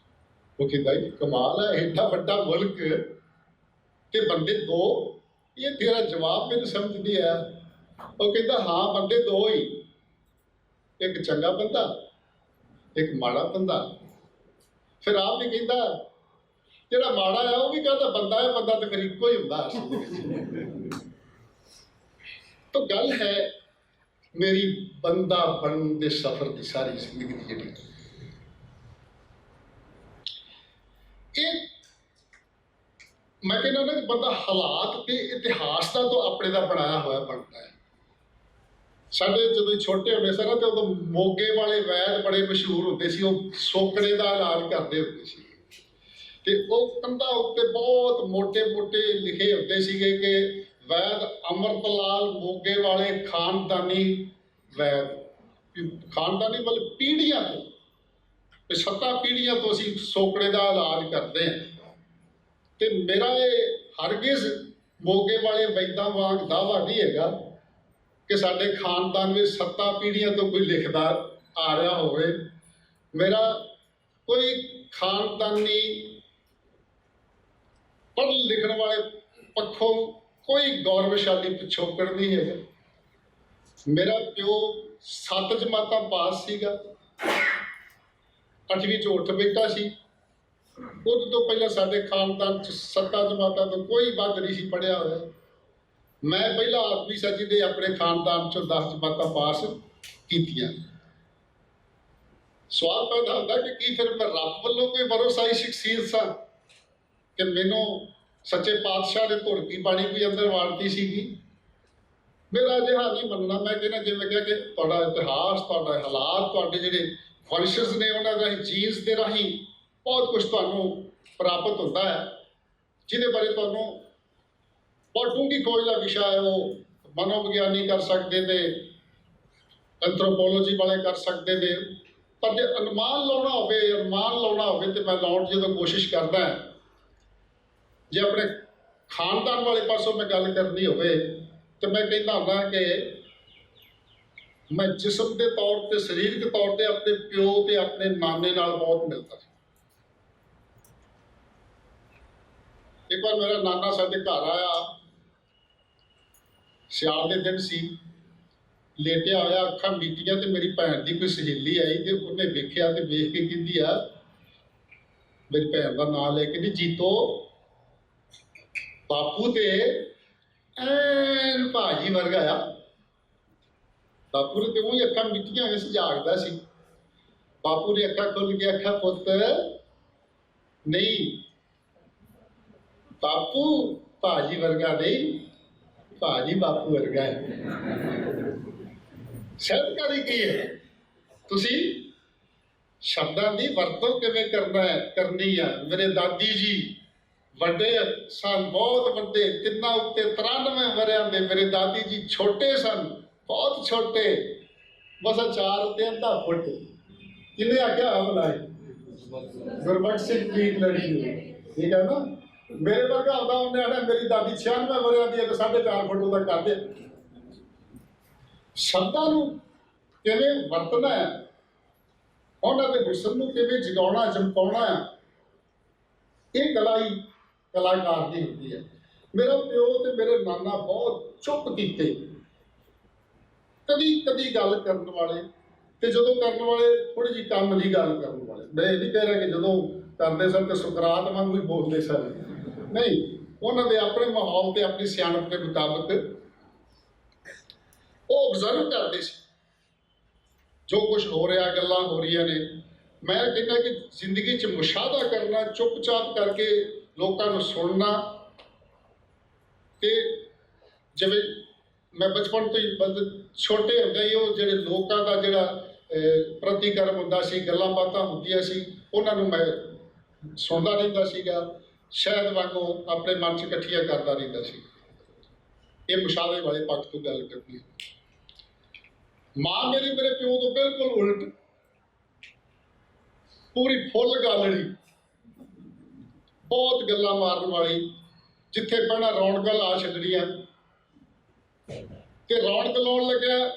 ਉਹ ਕਹਿੰਦਾ ਜੀ ਕਮਾਲ ਹੈ, ਐਡਾ ਵੱਡਾ ਮੁਲਕ ਤੇ ਬੰਦੇ 2? ਇਹ ਤੇਰਾ ਜਵਾਬ ਮੈਨੂੰ ਸਮਝ ਨਹੀਂ ਆਇਆ। ਉਹ ਕਹਿੰਦਾ ਹਾਂ ਬੰਦੇ 2 ਹੀ, ਇੱਕ ਚੰਗਾ ਬੰਦਾ, ਇੱਕ ਮਾੜਾ ਬੰਦਾ। ਫਿਰ ਆਪ ਵੀ ਕਹਿੰਦਾ ਜਿਹੜਾ ਮਾੜਾ ਆ ਉਹ ਵੀ ਕਹਿੰਦਾ ਬੰਦਾ ਹੈ, ਬੰਦਾ ਤਾਂ ਫਿਰ ਇੱਕੋ ਹੀ ਹੁੰਦਾ ਅਸਲ ਦੇ ਵਿੱਚ। ਤਾਂ ਗੱਲ ਹੈ ਮੇਰੀ ਬੰਦਾ ਬਣਨ ਦੇ ਸਫ਼ਰ ਦੀ ਸਾਰੀ ਜ਼ਿੰਦਗੀ ਦੀ ਜਿਹੜੀ ਇਹ ਮੈਂ ਕਹਿੰਦਾ ਨਾ ਕਿ ਬੰਦਾ ਹਾਲਾਤ ਤੇ ਇਤਿਹਾਸ ਦਾ ਤੋਂ ਆਪਣੇ ਦਾ ਬਣਾਇਆ ਹੋਇਆ ਬਣਦਾ ਹੈ। ਸਾਡੇ ਜਦੋਂ ਛੋਟੇ ਹੁੰਦੇ ਸਨ ਤੇ ਉਦੋਂ ਮੋਗੇ ਵਾਲੇ ਵੈਦ ਬੜੇ ਮਸ਼ਹੂਰ ਹੁੰਦੇ ਸੀ, ਉਹ ਸੋਕੜੇ ਦਾ ਇਲਾਜ ਕਰਦੇ ਹੁੰਦੇ ਸੀ। ਤੇ ਉਹ ਕੰਧਾਂ ਉੱਤੇ ਬਹੁਤ ਮੋਟੇ ਮੋਟੇ ਲਿਖੇ ਹੁੰਦੇ ਸੀਗੇ ਕਿ ਵੈਦ ਅੰਮ੍ਰਿਤ ਲਾਲ ਮੋਗੇ ਵਾਲੇ ਖਾਨਦਾਨੀ ਵੈਦ, ਖਾਨਦਾਨੀ ਮਤਲਬ ਪੀੜ੍ਹੀਆਂ ਤੋਂ, ਤੇ 7 ਪੀੜ੍ਹੀਆਂ ਤੋਂ ਅਸੀਂ ਸੋਕੜੇ ਦਾ ਇਲਾਜ ਕਰਦੇ ਹਾਂ। ਤੇ ਮੇਰਾ ਇਹ ਹਰਗਿਜ਼ ਮੋਗੇ ਵਾਲੇ ਵੈਦਾਂ ਵਾਂਗ ਦਾਅਵਾ ਨਹੀਂ ਹੈਗਾ ਕਿ ਸਾਡੇ ਖਾਨਦਾਨ ਵਿੱਚ 7 ਪੀੜ੍ਹੀਆਂ ਤੋਂ ਕੋਈ ਲਿਖਦਾ ਆ ਰਿਹਾ ਹੋਵੇ। ਮੇਰਾ ਕੋਈ ਖਾਨਦਾਨੀ ਪੜ੍ਹਨ ਲਿਖਣ ਵਾਲੇ ਪੱਖੋਂ ਕੋਈ ਗੌਰਵਸ਼ਾਲੀ ਪਿਛੋਕੜ ਨਹੀਂ ਹੈਗਾ। ਮੇਰਾ ਪਿਓ 7 ਜਮਾਤਾਂ ਪਾਸ ਸੀਗਾ, 8ਵੀਂ 'ਚ ਉੱਠ ਬੈਠਾ ਸੀ। ਉਦੋਂ ਤੋਂ ਪਹਿਲਾਂ ਸਾਡੇ ਖਾਨਦਾਨ 'ਚ 7 ਜਮਾਤਾਂ ਤੋਂ ਕੋਈ ਵੱਧ ਨਹੀਂ ਸੀ ਪੜ੍ਹਿਆ ਹੋਇਆ। ਮੈਂ ਪਹਿਲਾ ਆਦਮੀ ਸਾਂ ਜਿਹਦੇ ਆਪਣੇ ਖਾਨਦਾਨ 'ਚੋਂ 10 ਜਮਾਤਾਂ ਪਾਸ ਕੀਤੀਆਂ। ਸਵਾਲ ਪੈਦਾ ਹੁੰਦਾ ਕਿ ਕੀ ਫਿਰ ਮੈਂ ਰੱਬ ਵੱਲੋਂ ਕੋਈ ਭਰੋਸਾਈ ਸ਼ਖਸੀਅਤ ਸਾਂ ਕਿ ਮੈਨੂੰ ਸੱਚੇ ਪਾਤਸ਼ਾਹ ਦੇ ਧੁਰਕੀ ਪਾਣੀ ਵੀ ਅੰਦਰ ਵਾੜਤੀ ਸੀਗੀ? ਮੇਰਾ ਅਜਿਹਾ ਨਹੀਂ ਮੰਨਣਾ। ਮੈਂ ਕਹਿੰਦਾ ਜਿਵੇਂ ਕਿਹਾ ਕਿ ਤੁਹਾਡਾ ਇਤਿਹਾਸ, ਤੁਹਾਡਾ ਹਾਲਾਤ, ਤੁਹਾਡੇ ਜਿਹੜੇ ਫੰਕਸ਼ਨਸ ਨੇ ਉਹਨਾਂ ਰਾਹੀਂ, ਜੀਨਸ ਦੇ ਰਾਹੀਂ ਬਹੁਤ ਕੁਝ ਤੁਹਾਨੂੰ ਪ੍ਰਾਪਤ ਹੁੰਦਾ ਹੈ, ਜਿਹਦੇ ਬਾਰੇ ਤੁਹਾਨੂੰ ਬਹੁਤ ਡੂੰਘੀ ਖੋਜ ਦਾ ਵਿਸ਼ਾ ਹੈ। ਉਹ ਮਨੋਵਿਗਿਆਨੀ ਕਰ ਸਕਦੇ ਨੇ, ਐਂਥਰੋਪੋਲੋਜੀ ਵਾਲੇ ਕਰ ਸਕਦੇ ਨੇ। ਪਰ ਜੇ ਅਨੁਮਾਨ ਲਾਉਣਾ ਹੋਵੇ ਤੇ ਮੈਂ ਲਾਉਣ ਦੀ ਜਦੋਂ ਕੋਸ਼ਿਸ਼ ਕਰਦਾ, ਜੇ ਆਪਣੇ ਖਾਨਦਾਨ ਵਾਲੇ ਪਾਸੋਂ ਮੈਂ ਗੱਲ ਕਰਨੀ ਹੋਵੇ ਤੇ ਮੈਂ ਕਹਿੰਦਾ ਹੁੰਦਾ ਕਿ ਮੈਂ ਜਿਸਮ ਦੇ ਤੌਰ ਤੇ, ਸਰੀਰਕ ਤੌਰ ਤੇ ਆਪਣੇ ਪਿਓ ਤੇ ਆਪਣੇ ਨਾਨੇ ਨਾਲ ਬਹੁਤ ਮਿਲਦਾ ਸੀ। ਇੱਕ ਵਾਰ ਮੇਰਾ ਨਾਨਾ ਸਾਡੇ ਘਰ ਆਇਆ, ਸਿਆਲ ਦੇ ਦਿਨ ਸੀ, ਲੇਟਿਆ ਹੋਇਆ, ਅੱਖਾਂ ਮੀਟੀਆਂ, ਤੇ ਮੇਰੀ ਭੈਣ ਦੀ ਕੋਈ ਸਹੇਲੀ ਆਈ ਤੇ ਉਹਨੇ ਵੇਖਿਆ ਤੇ ਵੇਖ ਕੇ ਕਹਿੰਦੀ ਆ, ਮੇਰੀ ਭੈਣ ਦਾ ਨਾਂ ਲੈ ਕੇ, ਕਹਿੰਦੀ ਜੀਤੋ ਬਾਪੂ ਤੇ ਐਨ ਭਾਜੀ ਵਰਗਾ ਆ। ਬਾਪੂ ਨੇ ਤੇ ਉਹ ਅੱਖਾਂ ਮੀਟੀਆਂ ਹੋਈਆਂ ਸੀ, ਜਾਗਦਾ ਸੀ। ਬਾਪੂ ਨੇ ਅੱਖਾਂ ਖੁੱਲ੍ਹ ਕੇ ਆਖਿਆ, ਪੁੱਤ ਨਹੀਂ, ਬਾਪੂ ਭਾਜੀ ਵਰਗਾ ਨਹੀਂ, ਭਾਜੀ ਬਾਪੂ ਵਰਗਾ ਹੈ। ਸ਼ਬਦਕਾਰੀ ਕੀ ਹੈ? ਤੁਸੀਂ ਸ਼ਬਦਾਂ ਦੀ ਵਰਤੋਂ ਕਿਵੇਂ ਕਰਨੀ ਆ। ਮੇਰੇ ਦਾਦੀ ਜੀ ਵੱਡੇ ਸਨ, ਬਹੁਤ ਵੱਡੇ, ਤਿੰਨਾਂ ਉੱਤੇ 93 ਵਰ੍ਹਿਆਂ ਦੇ। ਮੇਰੇ ਦਾਦੀ ਜੀ ਛੋਟੇ ਸਨ, ਬਹੁਤ ਛੋਟੇ, ਬਸ 4 ਉੱਤੇ ਅੱਧਾ ਫੁੱਟ। ਕਿਹਨੇ ਆਖਿਆ ਬਣਾਏ? ਗੁਰਬਖਸ਼ ਸਿੰਘ ਪੀਰ ਲੜੀ, ਠੀਕ ਹੈ ਨਾ। ਮੇਰੇ ਵਰਗਾ ਹੁੰਦਾ ਉਹਨੇ ਆਣਾ ਮੇਰੀ ਦਾਦੀ 96 ਵਰ੍ਹਿਆਂ ਦੀ ਹੈ ਤੇ 4.5 ਫੁੱਟ ਉਹਦਾ ਕਰਦੇ। ਸ਼ਬਦਾਂ ਨੂੰ ਕਿਵੇਂ ਵਰਤਣਾ ਹੈ, ਉਹਨਾਂ ਦੇ ਹੁਸਨ ਨੂੰ ਕਿਵੇਂ ਜਗਾਉਣਾ, ਚਮਕਾਉਣਾ ਹੈ, ਇਹ ਕਲਾ ਹੀ ਕਲਾਕਾਰ ਦੀ ਹੁੰਦੀ ਹੈ। ਮੇਰਾ ਪਿਓ ਤੇ ਮੇਰੇ ਨਾਨਾ ਬਹੁਤ ਚੁੱਪ ਕੀਤੇ, ਕਦੀ ਗੱਲ ਕਰਨ ਵਾਲੇ, ਤੇ ਜਦੋਂ ਕਰਨ ਵਾਲੇ ਥੋੜੀ ਜਿਹੀ ਕੰਮ ਦੀ ਗੱਲ ਕਰਨ ਵਾਲੇ। ਮੈਂ ਇਹ ਨਹੀਂ ਕਹਿ ਰਿਹਾ ਕਿ ਜਦੋਂ ਕਰਦੇ ਸਨ ਤੇ ਸੁਕਰਾਤ ਵਾਂਗੂ ਹੀ ਬੋਲਦੇ ਸਨ, ਨਹੀਂ। ਉਹਨਾਂ ਦੇ ਆਪਣੇ ਮਾਹੌਲ ਤੇ ਆਪਣੀ ਸਿਆਣਪ ਦੇ ਮੁਤਾਬਕ ਉਹ ਆਬਜ਼ਰਵ ਕਰਦੇ ਸੀ ਜੋ ਕੁਝ ਹੋ ਰਿਹਾ, ਗੱਲਾਂ ਹੋ ਰਹੀਆਂ ਨੇ। ਮੈਂ ਕਹਿੰਦਾ ਕਿ ਜ਼ਿੰਦਗੀ 'ਚ ਮੁਸ਼ਾਹਦਾ ਕਰਨਾ, ਚੁੱਪ-ਚਾਪ ਕਰਕੇ ਲੋਕਾਂ ਨੂੰ ਸੁਣਨਾ। ਤੇ ਜਿਵੇਂ ਮੈਂ ਬਚਪਨ ਤੋਂ ਹੀ, ਛੋਟੇ ਹੁੰਦੇ ਹੀ ਉਹ ਜਿਹੜੇ ਲੋਕਾਂ ਦਾ ਜਿਹੜਾ ਪ੍ਰਤੀਕਰਮ ਹੁੰਦਾ ਸੀ, ਗੱਲਾਂ ਬਾਤਾਂ ਹੁੰਦੀਆਂ ਸੀ, ਉਹਨਾਂ ਨੂੰ ਮੈਂ ਸੁਣਦਾ ਰਹਿੰਦਾ ਸੀਗਾ। ਸ਼ਾਇਦ ਵਾਂਗੂ ਆਪਣੇ ਮਨ 'ਚ ਇਕੱਠੀਆਂ ਕਰਦਾ ਰਹਿੰਦਾ ਸੀ। ਇਹ ਮੁਸ਼ਾਹਦੇ ਵਾਲੇ ਪੱਖ ਤੋਂ ਗੱਲ ਕਰਨੀ ਹੈ। ਮਾਂ ਮੇਰੀ ਮੇਰੇ ਪਿਓ ਤੋਂ ਬਿਲਕੁਲ ਉਲਟ, ਪੂਰੀ ਫੁੱਲ ਗਾਲੜੀ, ਬਹੁਤ ਗੱਲਾਂ ਮਾਰਨ ਵਾਲੀ। ਜਿੱਥੇ ਪਹਿਲਾਂ ਰੌਣਕਾਂ ਲਾ ਛੱਡਣੀਆਂ, ਤੇ ਰੌਣਕ ਲਾਉਣ ਲੱਗਿਆ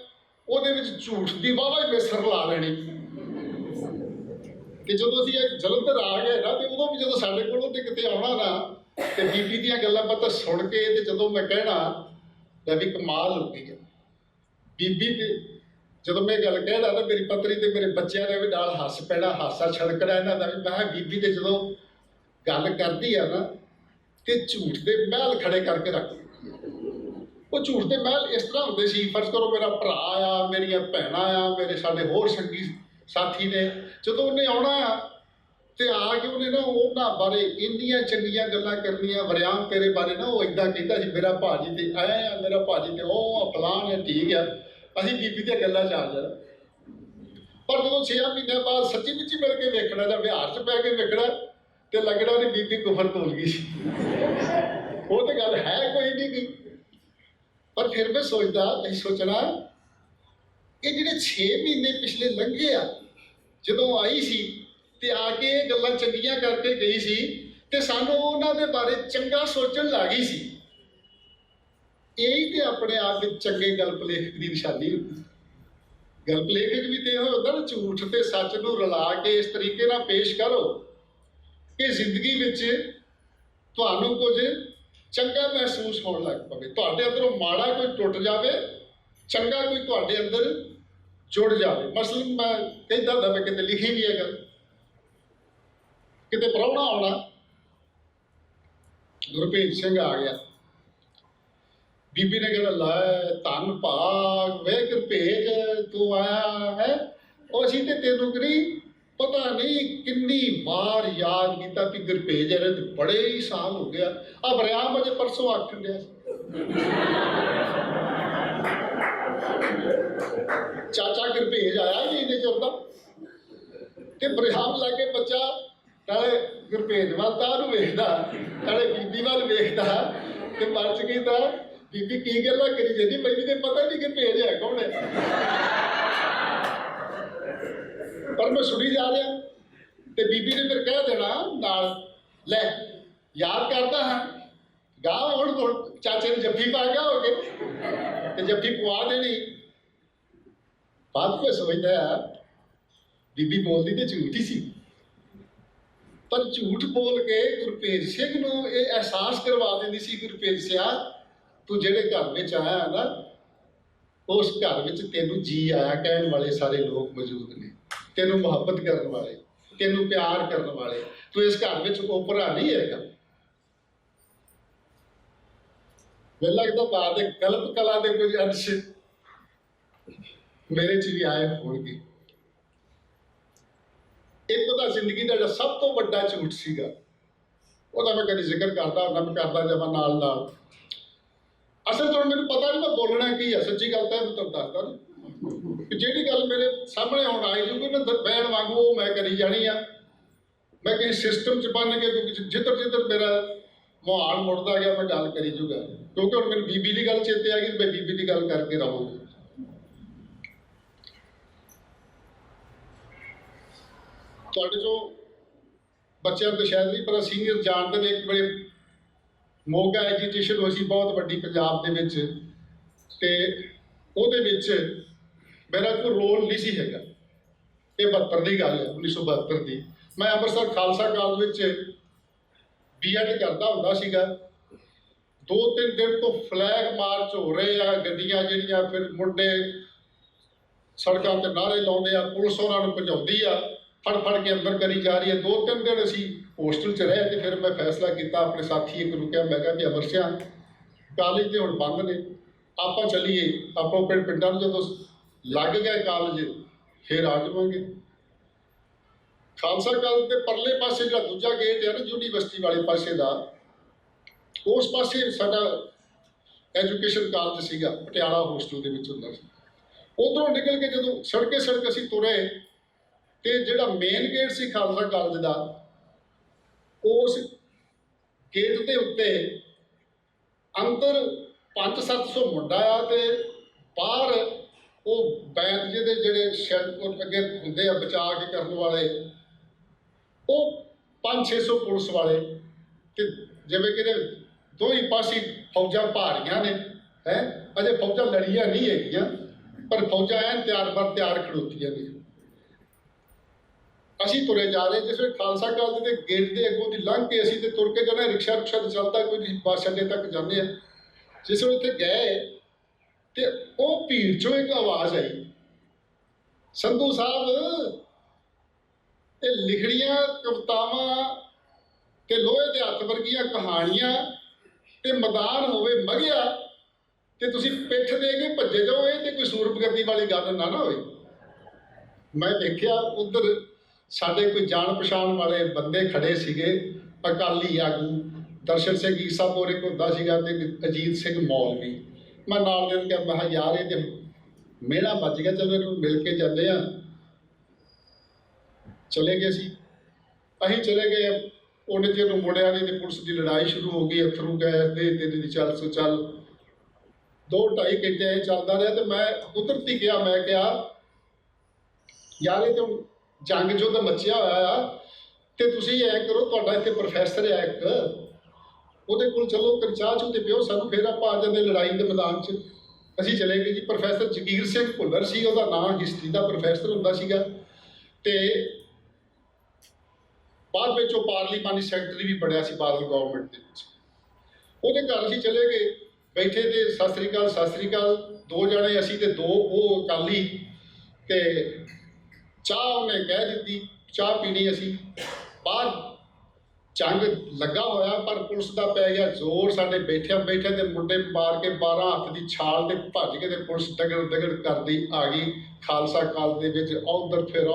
ਉਹਦੇ ਵਿੱਚ ਝੂਠ ਦੀ ਵਾਹਵਾ ਹੀ ਮਿਸਰ ਲਾ ਲੈਣੀ। ਕਿ ਜਦੋਂ ਅਸੀਂ ਇਹ ਜਲੰਧਰ ਆ ਗਏ ਨਾ, ਤੇ ਉਦੋਂ ਵੀ ਜਦੋਂ ਸਾਡੇ ਕੋਲੋਂ ਤੇ ਕਿਤੇ ਆਉਣਾ ਨਾ, ਤੇ ਬੀਬੀ ਦੀਆਂ ਗੱਲਾਂ ਬਾਤਾਂ ਸੁਣ ਕੇ, ਤੇ ਜਦੋਂ ਮੈਂ ਕਹਿਣਾ ਲੈ ਵੀ ਕਮਾਲ ਹੋ ਗਈ ਹੈ ਬੀਬੀ, ਤੇ ਜਦੋਂ ਮੈਂ ਗੱਲ ਕਹਿਦਾ ਤਾਂ ਮੇਰੀ ਪਤਨੀ ਤੇ ਮੇਰੇ ਬੱਚਿਆਂ ਨੇ ਵੀ ਨਾਲ ਹੱਸ ਪੈਣਾ, ਹਾਸਾ ਛੜਕਣਾ ਇਹਨਾਂ ਦਾ ਵੀ। ਮੈਂ ਕਿਹਾ ਬੀਬੀ ਤੇ ਜਦੋਂ ਗੱਲ ਕਰਦੀ ਆ ਨਾ, ਤੇ ਝੂਠ ਦੇ ਮਹਿਲ ਖੜੇ ਕਰਕੇ ਰੱਖਦੀ। ਉਹ ਝੂਠ ਦੇ ਮਹਿਲ ਇਸ ਤਰ੍ਹਾਂ ਹੁੰਦੇ ਸੀ, ਫਰਜ਼ ਕਰੋ ਮੇਰਾ ਭਰਾ ਆ, ਮੇਰੀਆਂ ਭੈਣਾਂ ਆ, ਮੇਰੇ ਸਾਡੇ ਹੋਰ ਸੰਗੀ ਸਾਥੀ ਨੇ, ਜਦੋਂ ਉਹਨੇ ਆਉਣਾ ਆ ਤੇ ਆ ਕੇ ਉਹਨੇ ਨਾ ਉਹਨਾਂ ਬਾਰੇ ਇੰਨੀਆਂ ਚੰਗੀਆਂ ਗੱਲਾਂ ਕਰਨੀਆਂ। ਵਰਿਆਮ ਤੇਰੇ ਬਾਰੇ ਨਾ ਉਹ ਇੱਦਾਂ ਕਹਿੰਦਾ ਸੀ, ਮੇਰਾ ਭਾਜੀ ਤੇ ਆਇਆ ਆ, ਮੇਰਾ ਭਾਜੀ ਤੇ ਉਹ ਫਲਾਣ ਹੈ, ਠੀਕ ਆ। ਅਸੀਂ ਬੀਬੀ ਦੀਆਂ ਗੱਲਾਂ 'ਚ ਆ ਜਾਣਾ। ਪਰ ਜਦੋਂ 6 ਮਹੀਨਿਆਂ ਬਾਅਦ ਸੱਚੀ ਮੁੱਚੀ ਮਿਲ ਕੇ ਵੇਖਣਾ ਜਾਂ ਵਿਹਾਰ 'ਚ ਪੈ ਕੇ ਵੇਖਣਾ ਤੇ ਲੱਗਣਾ ਉਹਦੀ ਬੀਬੀ ਕੁਫਰ ਤੋਲ ਗਈ ਸੀ। ਉਹ ਤਾਂ ਗੱਲ ਹੈ ਕੋਈ ਨਹੀਂ ਗੀ। ਪਰ ਫਿਰ ਮੈਂ ਸੋਚਣਾ ਇਹ ਜਿਹੜੇ 6 ਮਹੀਨੇ ਪਿਛਲੇ ਲੰਘੇ ਆ, ਜਦੋਂ ਆਈ ਸੀ ਤੇ ਆ ਕੇ ਇਹ ਗੱਲਾਂ ਚੰਗੀਆਂ ਕਰਕੇ ਗਈ ਸੀ ਤੇ ਸਾਨੂੰ ਉਹਨਾਂ ਦੇ ਬਾਰੇ ਚੰਗਾ ਸੋਚਣ ਲੱਗ ਗਈ ਸੀ। ਇਹੀ ਤੇ ਆਪਣੇ ਆਪ ਵਿੱਚ ਚੰਗੇ ਗਲਪ ਲੇਖਕ ਦੀ ਨਿਸ਼ਾਨੀ ਹੁੰਦੀ। ਗਲਪ ਲੇਖਕ ਵੀ ਤੇ ਇਹ ਹੁੰਦਾ ਨਾ, ਝੂਠ ਤੇ ਸੱਚ ਨੂੰ ਰਲਾ ਕੇ ਇਸ ਤਰੀਕੇ ਨਾਲ ਪੇਸ਼ ਕਰੋ ਕਿ ਜ਼ਿੰਦਗੀ ਵਿੱਚ ਤੁਹਾਨੂੰ ਕੁਝ ਚੰਗਾ ਮਹਿਸੂਸ ਹੋਣ ਲੱਗ ਪਵੇ, ਤੁਹਾਡੇ ਅੰਦਰੋਂ ਮਾੜਾ ਕੋਈ ਟੁੱਟ ਜਾਵੇ, ਚੰਗਾ ਕੋਈ ਤੁਹਾਡੇ ਅੰਦਰ ਜੁੜ ਜਾਵੇ। ਮਸਲਨ ਮੈਂ ਕਹਿੰਦਾ ਹੁੰਦਾ, ਮੈਂ ਕਿਤੇ ਲਿਖੀ ਵੀ ਹੈ ਗੱਲ, ਕਿਤੇ ਪ੍ਰਾਹੁਣਾ ਆਉਣਾ, ਗੁਰਭੇਜ ਸਿੰਘ ਆ ਗਿਆ, ਬੀਬੀ ਨੇ ਕਹਿਣਾ ਲੈ ਧੰਨ ਭਾਗ ਵੇ ਗੁਰਭੇਜ ਤੂੰ ਆਇਆ ਹੈ। ਉਹ ਅਸੀਂ ਤੇ ਤੈਨੂੰ ਕਰੀ ਪਤਾ ਨਹੀਂ ਕਿੰਨੀ ਵਾਰ ਯਾਦ ਕੀਤਾ ਵੀ ਗੁਰਭੇਜ ਹੈ, ਬੜੇ ਹੀ ਸਾਲ ਹੋ ਗਿਆ। ਆ ਬਰਿਆਮ ਅਜੇ ਪਰਸੋਂ ਆਖਣ ਡਿਆ ਚਾਚਾ ਗੁਰਭੇਜ ਆਇਆ ਜੀ ਇਹਨੇ ਚਿਰ ਦਾ, ਤੇ ਬਰਿਆਮ ਲਾ ਕੇ ਬੱਚਾ ਨਾਲੇ ਗੁਰਭੇਜ ਵੱਲ ਤਾਂ ਨੂੰ ਵੇਖਦਾ, ਨਾਲੇ ਬੀਬੀ ਵੱਲ ਵੇਖਦਾ ਤੇ ਮਰ ਚ ਕਹਿੰਦਾ ਬੀਬੀ ਕੀ ਗੱਲਾਂ ਕਰੀ ਜਾਂਦੀ, ਮੈਨੂੰ ਤੇ ਪਤਾ ਨਹੀਂ ਗੁਰਭੇਜ ਹੈ ਕੌਣ ਹੈ। ਪਰ ਮੈਂ ਸੁਣੀ ਜਾ ਰਿਹਾ ਤੇ ਬੀਬੀ ਨੇ ਫਿਰ ਕਹਿ ਦੇਣਾ ਨਾਲ, ਲੈ ਯਾਦ ਕਰਦਾ ਹਾਂ ਗਾ ਹੁਣ ਚਾਚੇ ਨੇ ਜੱਫੀ ਪਾ ਗਿਆ ਹੋ ਕੇ ਤੇ ਜੱਫੀ ਪਵਾ ਦੇਣੀ। ਬਾਅਦ ਵਿੱਚ ਸੋਚਦਾ ਬੀਬੀ ਬੋਲਦੀ ਤੇ ਝੂਠ ਹੀ ਸੀ, ਪਰ ਝੂਠ ਬੋਲ ਕੇ ਗੁਰਭੇਜ ਸਿੰਘ ਨੂੰ ਇਹ ਅਹਿਸਾਸ ਕਰਵਾ ਦਿੰਦੀ ਸੀ, ਗੁਰਭੇਜ ਸਿਆ ਤੂੰ ਜਿਹੜੇ ਘਰ ਵਿੱਚ ਆਇਆ ਨਾ, ਉਸ ਘਰ ਵਿੱਚ ਤੈਨੂੰ ਜੀ ਆਇਆ ਕਹਿਣ ਵਾਲੇ ਸਾਰੇ ਲੋਕ ਮੌਜੂਦ ਨੇ, ਤੈਨੂੰ ਮੁਹੱਬਤ ਕਰਨ ਵਾਲੇ, ਤੈਨੂੰ ਪਿਆਰ ਕਰਨ ਵਾਲੇ। ਤੂੰ ਇਸ ਘਰ ਵਿੱਚ ਓਪਰਾ ਨਹੀਂ ਹੈਗਾ। ਮੈਨੂੰ ਲੱਗਦਾ ਬਾਅਦ ਦੇ ਗਲਤ ਕਲਾ ਦੇ ਕੁਝ ਅੰਸ਼ ਮੇਰੇ 'ਚ ਵੀ ਆਏ ਹੋਣਗੇ। ਇੱਕ ਉਹਦਾ ਜ਼ਿੰਦਗੀ ਦਾ ਜਿਹੜਾ ਸਭ ਤੋਂ ਵੱਡਾ ਝੂਠ ਸੀਗਾ, ਉਹਦਾ ਮੈਂ ਕਦੀ ਜ਼ਿਕਰ ਕਰਦਾ ਹੁੰਦਾ, ਮੈਂ ਕਰਦਾ ਜਾਵਾਂ ਨਾਲ ਨਾਲ। ਅਸਲ 'ਚ ਹੁਣ ਮੈਨੂੰ ਪਤਾ ਨਹੀਂ ਮੈਂ ਬੋਲਣਾ ਕੀ ਆ, ਸੱਚੀ ਗੱਲ ਤਾਂ ਮੈਂ ਤੁਹਾਨੂੰ ਦੱਸਦਾ ਨਾ, ਜਿਹੜੀ ਗੱਲ ਮੇਰੇ ਸਾਹਮਣੇ ਹੁਣ ਆਈ ਜੂਗੀ ਨਾ ਬਹਿਣ ਵਾਂਗੂ ਉਹ ਮੈਂ ਕਰੀ ਜਾਣੀ ਆ। ਮੈਂ ਕਿਸੇ ਸਿਸਟਮ 'ਚ ਬੰਨ ਕੇ ਜਿੱਧਰ ਜਿੱਧਰ ਮੇਰਾ ਮੁਹਾਲ ਮੁੜਦਾ ਗਿਆ ਮੈਂ ਗੱਲ ਕਰੀ ਜੂਗਾ, ਕਿਉਂਕਿ ਹੁਣ ਮੈਨੂੰ ਬੀਬੀ ਦੀ ਗੱਲ ਚੇਤੇ ਆ ਗਈ, ਮੈਂ ਬੀਬੀ ਦੀ ਗੱਲ ਕਰਕੇ ਰਹਾਂਗਾ। ਤੁਹਾਡੇ ਚੋਂ ਬੱਚਿਆਂ ਤੋਂ ਸ਼ਾਇਦ ਨਹੀਂ ਪਤਾ, ਸੀਨੀਅਰ ਜਾਣਦੇ ਨੇ ਇੱਕ ਬੜੇ ਮੋਗਾ ਐਜੀਟੇਸ਼ਨ ਹੋਈ ਸੀ ਬਹੁਤ ਵੱਡੀ ਪੰਜਾਬ ਦੇ ਵਿੱਚ, ਤੇ ਉਹਦੇ ਵਿੱਚ ਮੇਰਾ ਕੋਈ ਰੋਲ ਨਹੀਂ ਸੀ ਹੈਗਾ। ਇਹ 72 ਦੀ ਗੱਲ ਹੈ, 1972 ਦੀ। ਮੈਂ ਅੰਮ੍ਰਿਤਸਰ ਖਾਲਸਾ ਕਾਲਜ ਵਿੱਚ B.Ed ਕਰਦਾ ਹੁੰਦਾ ਸੀਗਾ। 2-3 ਦਿਨ ਤੋਂ ਫਲੈਗ ਮਾਰਚ ਹੋ ਰਹੇ ਆ, ਗੱਡੀਆਂ ਜਿਹੜੀਆਂ ਫਿਰ ਮੁੰਡੇ ਸੜਕਾਂ ਤੇ ਨਾਅਰੇ ਲਾਉਂਦੇ ਆ, ਪੁਲਿਸ ਉਹਨਾਂ ਨੂੰ ਭਜਾਉਂਦੀ ਆ, ਫੜ ਫੜ ਕੇ ਅੰਦਰ ਕਰੀ ਜਾ ਰਹੀ ਹੈ। 2-3 ਦਿਨ ਅਸੀਂ ਹੋਸਟਲ 'ਚ ਰਹੇ ਤੇ ਫਿਰ ਮੈਂ ਫੈਸਲਾ ਕੀਤਾ, ਆਪਣੇ ਸਾਥੀ ਇੱਕ ਨੂੰ ਕਿਹਾ, ਮੈਂ ਕਿਹਾ ਵੀ ਅਮਰਸਿਆ ਕਾਲਜ ਤੇ ਹੁਣ ਬੰਦ ਨੇ, ਆਪਾਂ ਚੱਲੀਏ, ਆਪਾਂ ਪਿੰਡਾਂ ਨੂੰ ਜਦੋਂ ਲੱਗ ਗਏ ਕਾਲਜ ਫਿਰ ਆ ਜਾਵਾਂਗੇ। ਖਾਲਸਾ ਕਾਲਜ ਦੇ ਪਰਲੇ ਪਾਸੇ ਜਿਹੜਾ ਦੂਜਾ ਗੇਟ ਹੈ ਨਾ ਯੂਨੀਵਰਸਿਟੀ ਵਾਲੇ ਪਾਸੇ ਦਾ, ਉਸ ਪਾਸੇ ਸਾਡਾ ਐਜੂਕੇਸ਼ਨ ਕਾਲਜ ਸੀਗਾ, ਪਟਿਆਲਾ ਹੋਸਟਲ ਦੇ ਵਿੱਚ ਹੁੰਦਾ ਸੀ। ਉੱਧਰੋਂ ਨਿਕਲ ਕੇ ਜਦੋਂ ਸੜਕੇ ਸੜਕ ਅਸੀਂ ਤੁਰੇ ਤੇ ਜਿਹੜਾ ਮੇਨ ਗੇਟ ਸੀ ਖਾਲਸਾ ਕਾਲਜ ਦਾ, ਉਸ ਗੇਟ ਦੇ ਉੱਤੇ ਅੰਦਰ 500-700 ਮੁੰਡਾ ਆ ਤੇ ਬਾਹਰ ਉਹ ਬੈਂਤ ਜਿਹਦੇ ਜਿਹੜੇ ਸ਼ੈਲਟ ਅੱਗੇ ਹੁੰਦੇ ਆ ਬਚਾ ਕੇ ਕਰਨ ਵਾਲੇ, ਉਹ 500-600 ਪੁਲਿਸ ਵਾਲੇ, ਤੇ ਜਿਵੇਂ ਕਿ ਦੋਈ ਪਾਸੇ ਫੌਜਾਂ ਭਾਰੀਆਂ ਨੇ ਹੈ। ਅਜੇ ਫੌਜਾਂ ਲੜੀਆਂ ਨਹੀਂ ਹੈਗੀਆਂ, ਪਰ ਫੌਜਾਂ ਐਨ ਤਿਆਰ ਬਰ ਤਿਆਰ ਖੜੋਤੀਆਂ ਨੇ। ਅਸੀਂ ਤੁਰੇ ਜਾ ਰਹੇ, ਜਿਸ ਵੇਲੇ ਖਾਲਸਾ ਕਾਲਜ ਦੇ ਗੇਟ ਦੇ ਅੱਗੋਂ ਦੀ ਲੰਘ ਕੇ ਅਸੀਂ ਤੇ ਤੁਰ ਕੇ ਜਾਣਾ, ਰਿਕਸ਼ਾ ਤੇ ਚੱਲਦਾ ਕੋਈ ਨਹੀਂ, ਬੱਸ ਅੱਡੇ ਤੱਕ ਜਾਂਦੇ ਆ। ਜਿਸ ਵੇਲੇ ਉੱਥੇ ਗਏ ਤੇ ਉਹ ਭੀੜ ਚੋਂ ਇੱਕ ਆਵਾਜ਼ ਆਈ, ਸੰਧੂ ਸਾਹਿਬ ਇਹ ਲਿਖੜੀਆਂ ਕਵਿਤਾਵਾਂ ਤੇ ਲੋਹੇ ਦੇ ਹੱਥ ਵਰਗੀਆਂ ਕਹਾਣੀਆਂ ਤੇ ਮੈਦਾਨ ਹੋਵੇ ਮਗਿਆ ਤੇ ਤੁਸੀਂ ਪਿੱਠ ਦੇ ਕੇ ਭੱਜੇ ਜਾਓ, ਇਹ ਤੇ ਕੋਈ ਸੂਰਬਗਰਦੀ ਵਾਲੀ ਗੱਲ ਨਾ ਹੋਵੇ। ਮੈਂ ਦੇਖਿਆ ਉੱਧਰ ਸਾਡੇ ਕੋਈ ਜਾਣ ਪਛਾਣ ਵਾਲੇ ਬੰਦੇ ਖੜੇ ਸੀਗੇ, ਅਕਾਲੀ ਆਗੂ ਦਰਸ਼ਨ ਸਿੰਘ ਈਸਾਪੁਰ ਇੱਕ ਹੁੰਦਾ ਸੀਗਾ ਤੇ ਅਜੀਤ ਸਿੰਘ ਮੌਲਵੀ। ਮੈਂ ਨਾਲ ਦੇ ਨੂੰ ਕਿਹਾ, ਮੈਂ ਕਿਹਾ ਯਾਰ ਇਹ ਤੇ मेला बच गया, चलो इन्हूं मिल के जाते हैं। चले गए सी, असीं चले गए। उन्हें चिर मुंडिया दी ते पुलिस की लड़ाई शुरू हो गई, अथरू गैस दे तेरी चल सो चल। 2-2.5 घंटे चलता रहा। तो मैं कुदरती कहा, मैं क्या यार ये तो जंग युद्ध मचिया होया आ, ते तुसीं ऐ करो, तुहाडा इत्थे प्रोफैसर है एक, ਉਹਦੇ ਕੋਲ चलो कर चाह चूह ते पिओ सानूं, फिर आप आ जाते लड़ाई के मैदान च। ਅਸੀਂ चले गए जी। प्रोफैसर जगीर सिंह भुੱਲਰ ਸੀ ਉਹਦਾ ਨਾਂ, हिस्टरी का प्रोफैसर ਹੁੰਦਾ ਸੀਗਾ। ਤੇ ਬਾਅਦ ਵਿੱਚ ਉਹ ਪਾਰਲੀਮਾਨੀ ਸੈਕਟਰੀ ਵੀ ਬਣਿਆ ਸੀ ਬਾਦਲ ਗਵਰਨਮੈਂਟ ਦੇ ਵਿੱਚ। ਉਹਦੇ ਘਰ ਅਸੀਂ ਚਲੇ ਗਏ, ਬੈਠੇ ਤੇ ਸਤਿ ਸ੍ਰੀ ਅਕਾਲ ਸਤਿ ਸ੍ਰੀ ਅਕਾਲ, 2 ਜਣੇ ਅਸੀਂ ਤੇ 2 ਉਹ ਅਕਾਲੀ। ਤੇ ਚਾਹ ਉਹਨੇ ਕਹਿ ਦਿੱਤੀ, ਚਾਹ ਪੀਣੀ ਅਸੀਂ ਬਾਹਰ। जंग लगा होया पर पुलिस का पै गया जोर। साडे बैठिया बैठे ते मुंडे मार के 12 हत्थ की छाल ते भज के ते पुलिस दगड़ दगड़ करदी आ गई खालसा काल दे विच। उधर फिर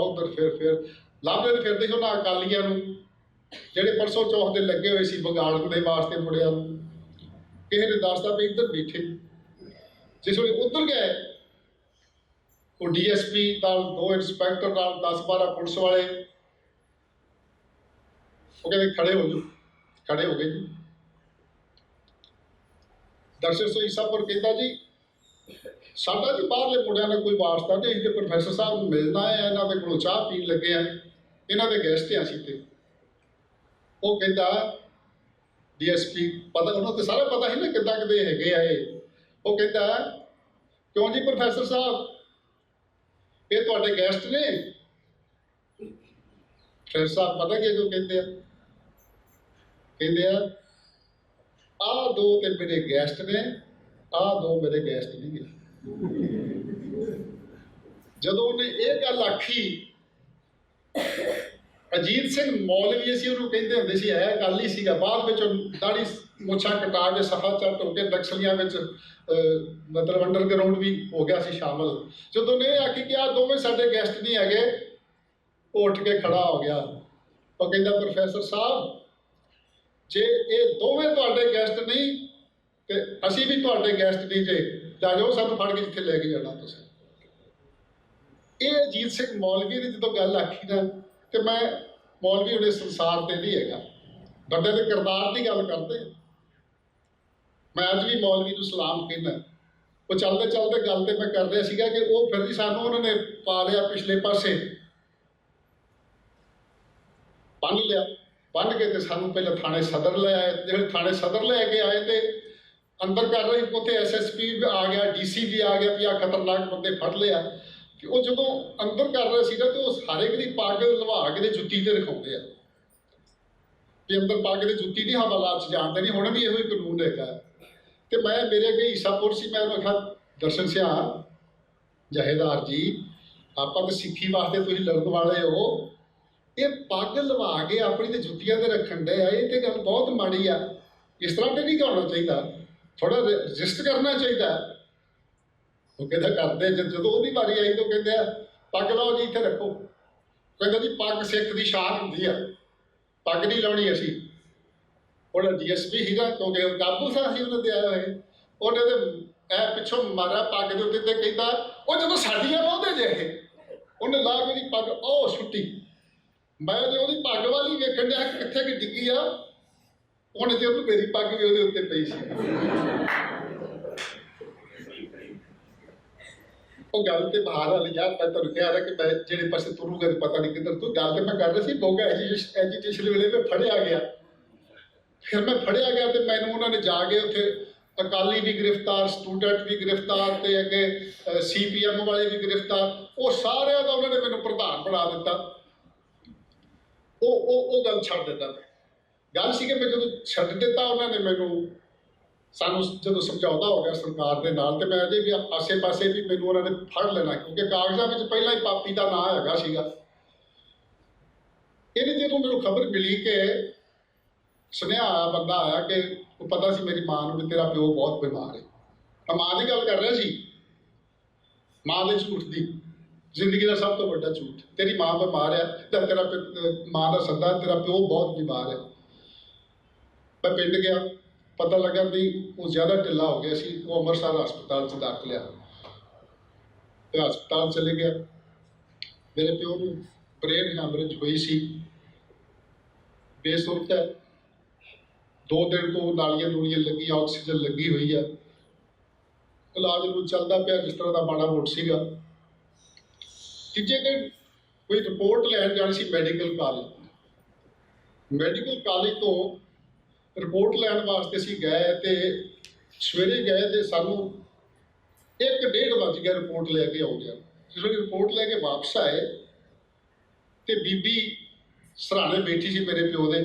लाभे फिरदे सी उन्हां अकालियां नूं जिहड़े परसों चौथ दे लगे हुए सी बगाड़न दे वास्ते मुंडियां नूं। किसी ने दसदा भी इधर बैठे। जिस वेले उधर गए, वो DSP नाल 2 इंस्पैक्टर नाल 10-12 पुलिस वाले, वो कहते खड़े हो जाओ। खड़े हो गए जी। दर्शन सोईसापुर कहता जी साडा जी बाहरले मुंडियां नाल कोई वास्ता नहीं, असीं ते प्रोफैसर साहब नूं मिलना है, इन्हां दे कोलों चाह पीण लगे हैं, इन्हां दे गेस्ट हैं असीं ते। वो कहता DSP पता उन्होंने तो सारा पता ही ना किद्दां किदे हैगे आ ये। वो कहता क्यों जी प्रोफैसर साहब ये तुहाडे गेस्ट ने? फिर साहब पता कि जो कहते हैं, कहते हैं आ 2 ते मेरे गेस्ट ने, आ 2 मेरे गेस्ट नहीं गए। जदों उन्हें ये गल आखी, अजीत सिंह मौलवी असीं उहनूं कहंदे हुंदे सी, है अकाली सीगा। बाद विच दाढ़ी मुछां कटा के सफा चट हो के नक्सलियां विच मतलब अंडरग्राउंड भी हो गया सी शामिल। जदों ने आखी कि आ दोवें साडे गेस्ट नहीं हैगे, उठ के खड़ा हो गया। वो कहंदा प्रोफैसर साहब जे ये दोवें तुहाडे गेस्ट नहीं ते असीं भी तुहाडे गेस्ट नहीं जे, लै जाओ सानूं फड़ के जिथे लैके जाना तुसीं। ये अजीत सिंह मौलवी ने जो गल आखी ना, तो मैं मौलवी उन्हें संसार से नहीं है, बंदे के किरदार की गल करते। मैं अज भी मौलवी को सलाम कहना। वो चलते चलते गल तो मैं कर रहा सीगा कि वो फिर जी सानूं उन्होंने पा लिया पिछले पासे, बन लिया। बन के तो सानूं पहले थाने सदर ले आए। जो थाने सदर लैके आए तो अंदर कर रहे उत्थे SSP भी आ गया, DC भी आ गया भी आ खतरनाक बंदे फड़ लिया। कि वो जो अंदर कर रहे सी ना, तो हर एक की पग लवा के जुत्ती ते रखाते हैं भी अंदर पग की जुत्ती नहीं हवालात च जान देनी। हुण भी इहो कानून है। तो मैं मेरे अगे ईसापुर से मैं आखा दर्शन सिंह जहेदार जी, आप तो सिक्खी वास्ते तुसीं लड़न वाले हो, ये पग लवा के अपनी तो जुत्तियां ते रखन डे, ये तो गल बहुत माड़ी आ। इस तरह तो नहीं होना चाहिए, थोड़ा रजिस्ट करना चाहिए। वो कहता करते जो बारी आई तो कहते पग लाओ जी इतने रखो। कहता जी पग सिख की शान होंगी है, पग नहीं लानी असी। उन्हें DSP ही क्योंकि काबू था असी उन्हें दिया हुए, उन्हें तो ऐ पिछों मारा पग के उत्ते कहता वो जो साडियां बहुते जे, उन्हें ला के पग ओ छुट्टी। मैं जो पग वाली वेखन दिया कितने कि डिग्गी आ, उन्हें जो मेरी पग भी वो उत्ते पई सी। वो गल तो बाहर वाली यार, मैं तुहानूं कह रहा कि मैं जिहड़े पासे तुरूंगा तो पता नहीं किधर तो। गल तो मैं कर रहा सी मोगा एजीटेशन वेले मैं फड़िया गया। फिर मैं फड़िया गया तो मैनूं उन्होंने जाके उत्थे अकाली भी गिरफ्तार, स्टूडेंट भी गिरफ्तार, तो अगे CPM वाले भी गिरफ्तार, वो सारे का उन्होंने मैनूं प्रधान बना दिता। वो गल छड्ड दिता। गल सी कि मैं जो छड्ड दिता, उन्होंने मैनूं सानूं जो समझौता हो गया सरकार के नाल, तो मैं अजे भी आसे पासे भी मैनूं उन्होंने फड़ लेना, क्योंकि कागजां में पहला ही पापी का नाम हैगा सीगा। इन्हें जो मैनूं खबर मिली कि सुनिया आया, बंदा आया कि पता सी मेरी मां नूं तेरा प्यो बहुत बीमार है। मैं मां की गल कर रहा सी, मां के झूठ की, जिंदगी का सब तो बड़ा झूठ। तेरी मां बीमार है, तेरा मां का सदा तेरा प्यो बहुत बीमार है। मैं पिंड गया, पता लगा भी वो ज़्यादा ढिला हो गया सी, वो अमृतसर हस्पताल से दाखिल आ। ਤੇ ਹਸਪਤਾਲ ਚਲੇ ਗਿਆ। ਮੇਰੇ ਪਿਓ ਨੂੰ ਬ੍ਰੇਨ ਹੈਮਰੇਜ ਹੋਈ ਸੀ, ਬੇਸੁਰਤ ਹੈ। 2 ਦਿਨ ਤੋਂ ਨਾਲੀਆਂ ਨੂਲੀਆਂ ਲੱਗੀ, ਆਕਸੀਜਨ ਲੱਗੀ ਹੋਈ ਆ, ਇਲਾਜ ਨੂੰ ਚੱਲਦਾ ਪਿਆ ਜਿਸ ਤਰ੍ਹਾਂ ਦਾ ਮਾੜਾ ਮੋਟ ਸੀਗਾ। ਤੀਜੇ ਦਿਨ ਕੋਈ ਰਿਪੋਰਟ ਲੈਣ ਜਾਣੀ ਸੀ ਮੈਡੀਕਲ ਕਾਲਜ ਤੋਂ ਰਿਪੋਰਟ ਲੈਣ ਵਾਸਤੇ ਅਸੀਂ ਗਏ ਤੇ ਸਵੇਰੇ ਗਏ ਤੇ ਸਾਨੂੰ 1:30 ਵੱਜ ਗਿਆ ਰਿਪੋਰਟ ਲੈ ਕੇ ਆਉਂਦਿਆਂ। ਜਦੋਂ ਰਿਪੋਰਟ ਲੈ ਕੇ ਵਾਪਸ ਆਏ ਤੇ ਬੀਬੀ ਸਰਾਣੇ ਬੈਠੀ ਸੀ ਮੇਰੇ ਪਿਓ ਦੇ,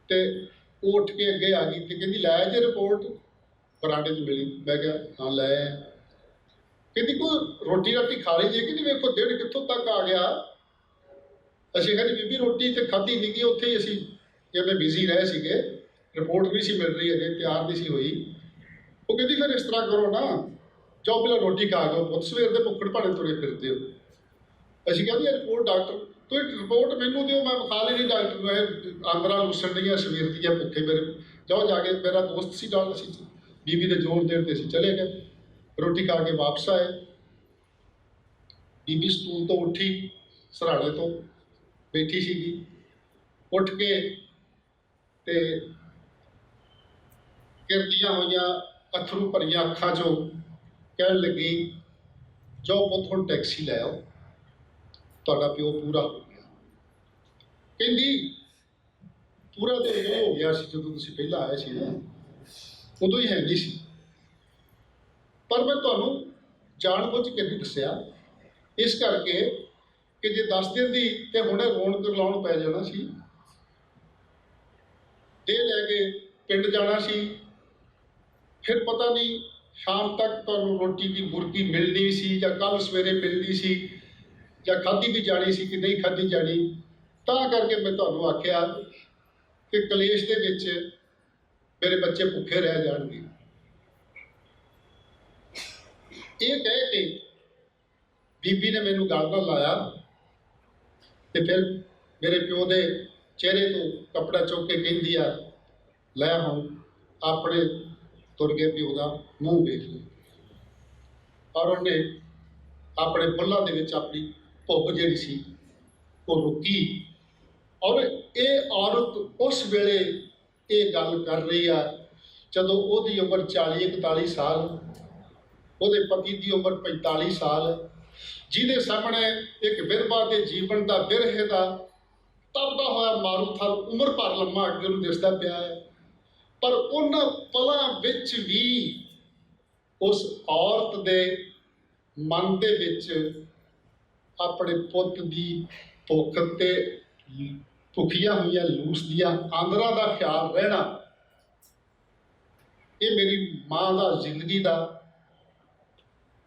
ਤੇ ਉਹ ਉੱਠ ਕੇ ਅੱਗੇ ਆ ਗਈ ਤੇ ਕਹਿੰਦੀ ਲੈ ਜੇ ਰਿਪੋਰਟ। ਬਰਾਂਡੇ 'ਚ ਮਿਲੀ, ਮੈਂ ਕਿਹਾ ਹਾਂ ਲੈ। ਕਹਿੰਦੀ ਕੋਈ ਰੋਟੀ ਰਾਟੀ ਖਾ ਲਈ ਜੇ? ਕਹਿੰਦੀ ਵੇਖੋ ਦਿਨ ਕਿੱਥੋਂ ਤੱਕ ਆ ਗਿਆ। ਅਸੀਂ ਕਹਿੰਦੇ ਬੀਬੀ ਰੋਟੀ ਤੇ ਖਾਧੀ ਨਹੀਂ ਗਈ, ਉੱਥੇ ਹੀ ਅਸੀਂ ਜਿਵੇਂ ਬਿਜ਼ੀ ਰਹੇ ਸੀਗੇ, ਰਿਪੋਰਟ ਨਹੀਂ ਸੀ ਮਿਲ ਰਹੀ, ਅਜੇ ਤਿਆਰ ਨਹੀਂ ਸੀ ਹੋਈ। ਉਹ ਕਹਿੰਦੀ ਫਿਰ ਇਸ ਤਰ੍ਹਾਂ ਕਰੋ ਨਾ, ਜਾਓ ਪਹਿਲਾਂ ਰੋਟੀ ਖਾ ਕੇ ਪੁੱਤ, ਸਵੇਰ ਦੇ ਭੁੱਖੜ ਭਾਣੇ ਤੁਰੇ ਫਿਰਦੇ ਹੋ। ਅਸੀਂ ਕਹਿੰਦੇ ਰਿਪੋਰਟ ਡਾਕਟਰ ਤੁਸੀਂ ਰਿਪੋਰਟ ਮੈਨੂੰ ਦਿਓ, ਮੈਂ ਵਿਖਾ ਲੈਣੀ ਡਾਕਟਰ ਨੂੰ, ਇਹ ਆਂਦਰਾਂ ਲੂਸਣ ਦੀਆਂ ਸਵੇਰ ਦੀਆਂ ਭੁੱਖੇ ਮੇਰੇ। ਜਾਓ ਜਾ ਕੇ, ਮੇਰਾ ਦੋਸਤ ਸੀ ਡਾਕਟਰ ਸੀ, ਬੀਬੀ ਦੇ ਜ਼ੋਰ ਦੇਣ ਤੇ ਅਸੀਂ ਚਲੇ ਗਏ। ਰੋਟੀ ਖਾ ਕੇ ਵਾਪਸ ਆਏ। ਬੀਬੀ ਸਟੂਲ ਤੋਂ ਉੱਠੀ, ਸਰਾਣੇ ਤੋਂ ਬੈਠੀ ਸੀਗੀ, ਉੱਠ ਕੇ ਤੇ ਗਿਰਦੀਆਂ ਹੋਈਆਂ ਅੱਥਰੂ ਭਰੀਆਂ ਅੱਖਾਂ 'ਚੋਂ ਕਹਿਣ ਲੱਗੀ ਜਾਓ ਪੁੱਤ ਹੁਣ ਟੈਕਸੀ ਲੈ ਆਓ, ਤੁਹਾਡਾ ਪਿਓ ਪੂਰਾ ਹੋ ਗਿਆ। ਕਹਿੰਦੀ ਪੂਰਾ ਤਾਂ ਉਦੋਂ ਹੋ ਗਿਆ ਸੀ ਜਦੋਂ ਤੁਸੀਂ ਪਹਿਲਾਂ ਆਏ ਸੀ ਨਾ, ਉਦੋਂ ਹੀ ਹੈ ਨਹੀਂ ਸੀ। ਪਰ ਮੈਂ ਤੁਹਾਨੂੰ ਜਾਣ ਬੁੱਝ ਕੇ ਨਹੀਂ ਦੱਸਿਆ, ਇਸ ਕਰਕੇ ਕਿ ਜੇ ਦੱਸ ਦਿੰਦੀ ਤੇ ਹੁਣੇ ਰੋਣ ਕਰਲਾਉਣ ਪੈ ਜਾਣਾ ਸੀ। ਦੇ ਲੈ ਕੇ ਪਿੰਡ ਜਾਣਾ ਸੀ, ਫਿਰ ਪਤਾ ਨਹੀਂ ਸ਼ਾਮ ਤੱਕ ਤੁਹਾਨੂੰ ਰੋਟੀ ਦੀ ਬੁਰਕੀ ਮਿਲਣੀ ਸੀ ਜਾਂ ਕੱਲ੍ਹ ਸਵੇਰੇ ਮਿਲਣੀ ਸੀ ਜਾਂ ਖਾਧੀ ਵੀ ਜਾਣੀ ਸੀ ਕਿ ਨਹੀਂ ਖਾਧੀ ਜਾਣੀ। ਤਾਂ ਕਰਕੇ ਮੈਂ ਤੁਹਾਨੂੰ ਆਖਿਆ ਕਿ ਕਲੇਸ਼ ਦੇ ਵਿੱਚ ਮੇਰੇ ਬੱਚੇ ਭੁੱਖੇ ਰਹਿ ਜਾਣਗੇ। ਇਹ ਕਹਿ ਕੇ ਬੀਬੀ ਨੇ ਮੈਨੂੰ ਗੱਲ ਨਾਲ ਲਾਇਆ ਤੇ ਫਿਰ ਮੇਰੇ ਪਿਓ ਦੇ ਚਿਹਰੇ ਤੋਂ ਕੱਪੜਾ ਚੁੱਕ ਕੇ ਕਹਿੰਦੀ ਆ ਲੈ ਹੁਣ ਆਪਣੇ ਤੁਰ ਗਏ ਪਿਓ ਦਾ ਮੂੰਹ ਵੇਖ ਲਓ। ਔਰ ਉਹਨੇ ਆਪਣੇ ਬੁੱਲਾਂ ਦੇ ਵਿੱਚ ਆਪਣੀ ਭੁੱਖ ਜਿਹੜੀ ਸੀ ਉਹ ਰੁਕੀ। ਔਰ ਇਹ ਔਰਤ ਉਸ ਵੇਲੇ ਇਹ ਗੱਲ ਕਰ ਰਹੀ ਆ ਜਦੋਂ ਉਹਦੀ ਉਮਰ 40-41 ਸਾਲ, ਉਹਦੇ ਪਤੀ ਦੀ ਉਮਰ 45 ਸਾਲ, ਜਿਹਦੇ ਸਾਹਮਣੇ ਇੱਕ ਵਿਧਵਾ ਦੇ ਜੀਵਨ ਦਾ ਬਿਰਹੇ ਦਾ ਤਪਦਾ ਹੋਇਆ ਮਾਰੂਥਲ ਉਮਰ ਭਰ ਲੰਮਾ ਅੱਗੇ ਨੂੰ ਦਿਸਦਾ ਪਿਆ ਹੈ। ਪਰ ਉਹਨਾਂ ਪਲਾਂ ਵਿੱਚ ਵੀ ਉਸ ਔਰਤ ਦੇ ਮਨ ਦੇ ਵਿੱਚ ਆਪਣੇ ਪੁੱਤ ਦੀ ਭੁੱਖ ਤੇ ਭੁੱਖੀਆਂ ਹੋਈਆਂ ਲੂਸ ਦੀਆਂ ਆਂਦਰਾਂ ਦਾ ਖਿਆਲ ਰਹਿਣਾ, ਇਹ ਮੇਰੀ ਮਾਂ ਦਾ ਜ਼ਿੰਦਗੀ ਦਾ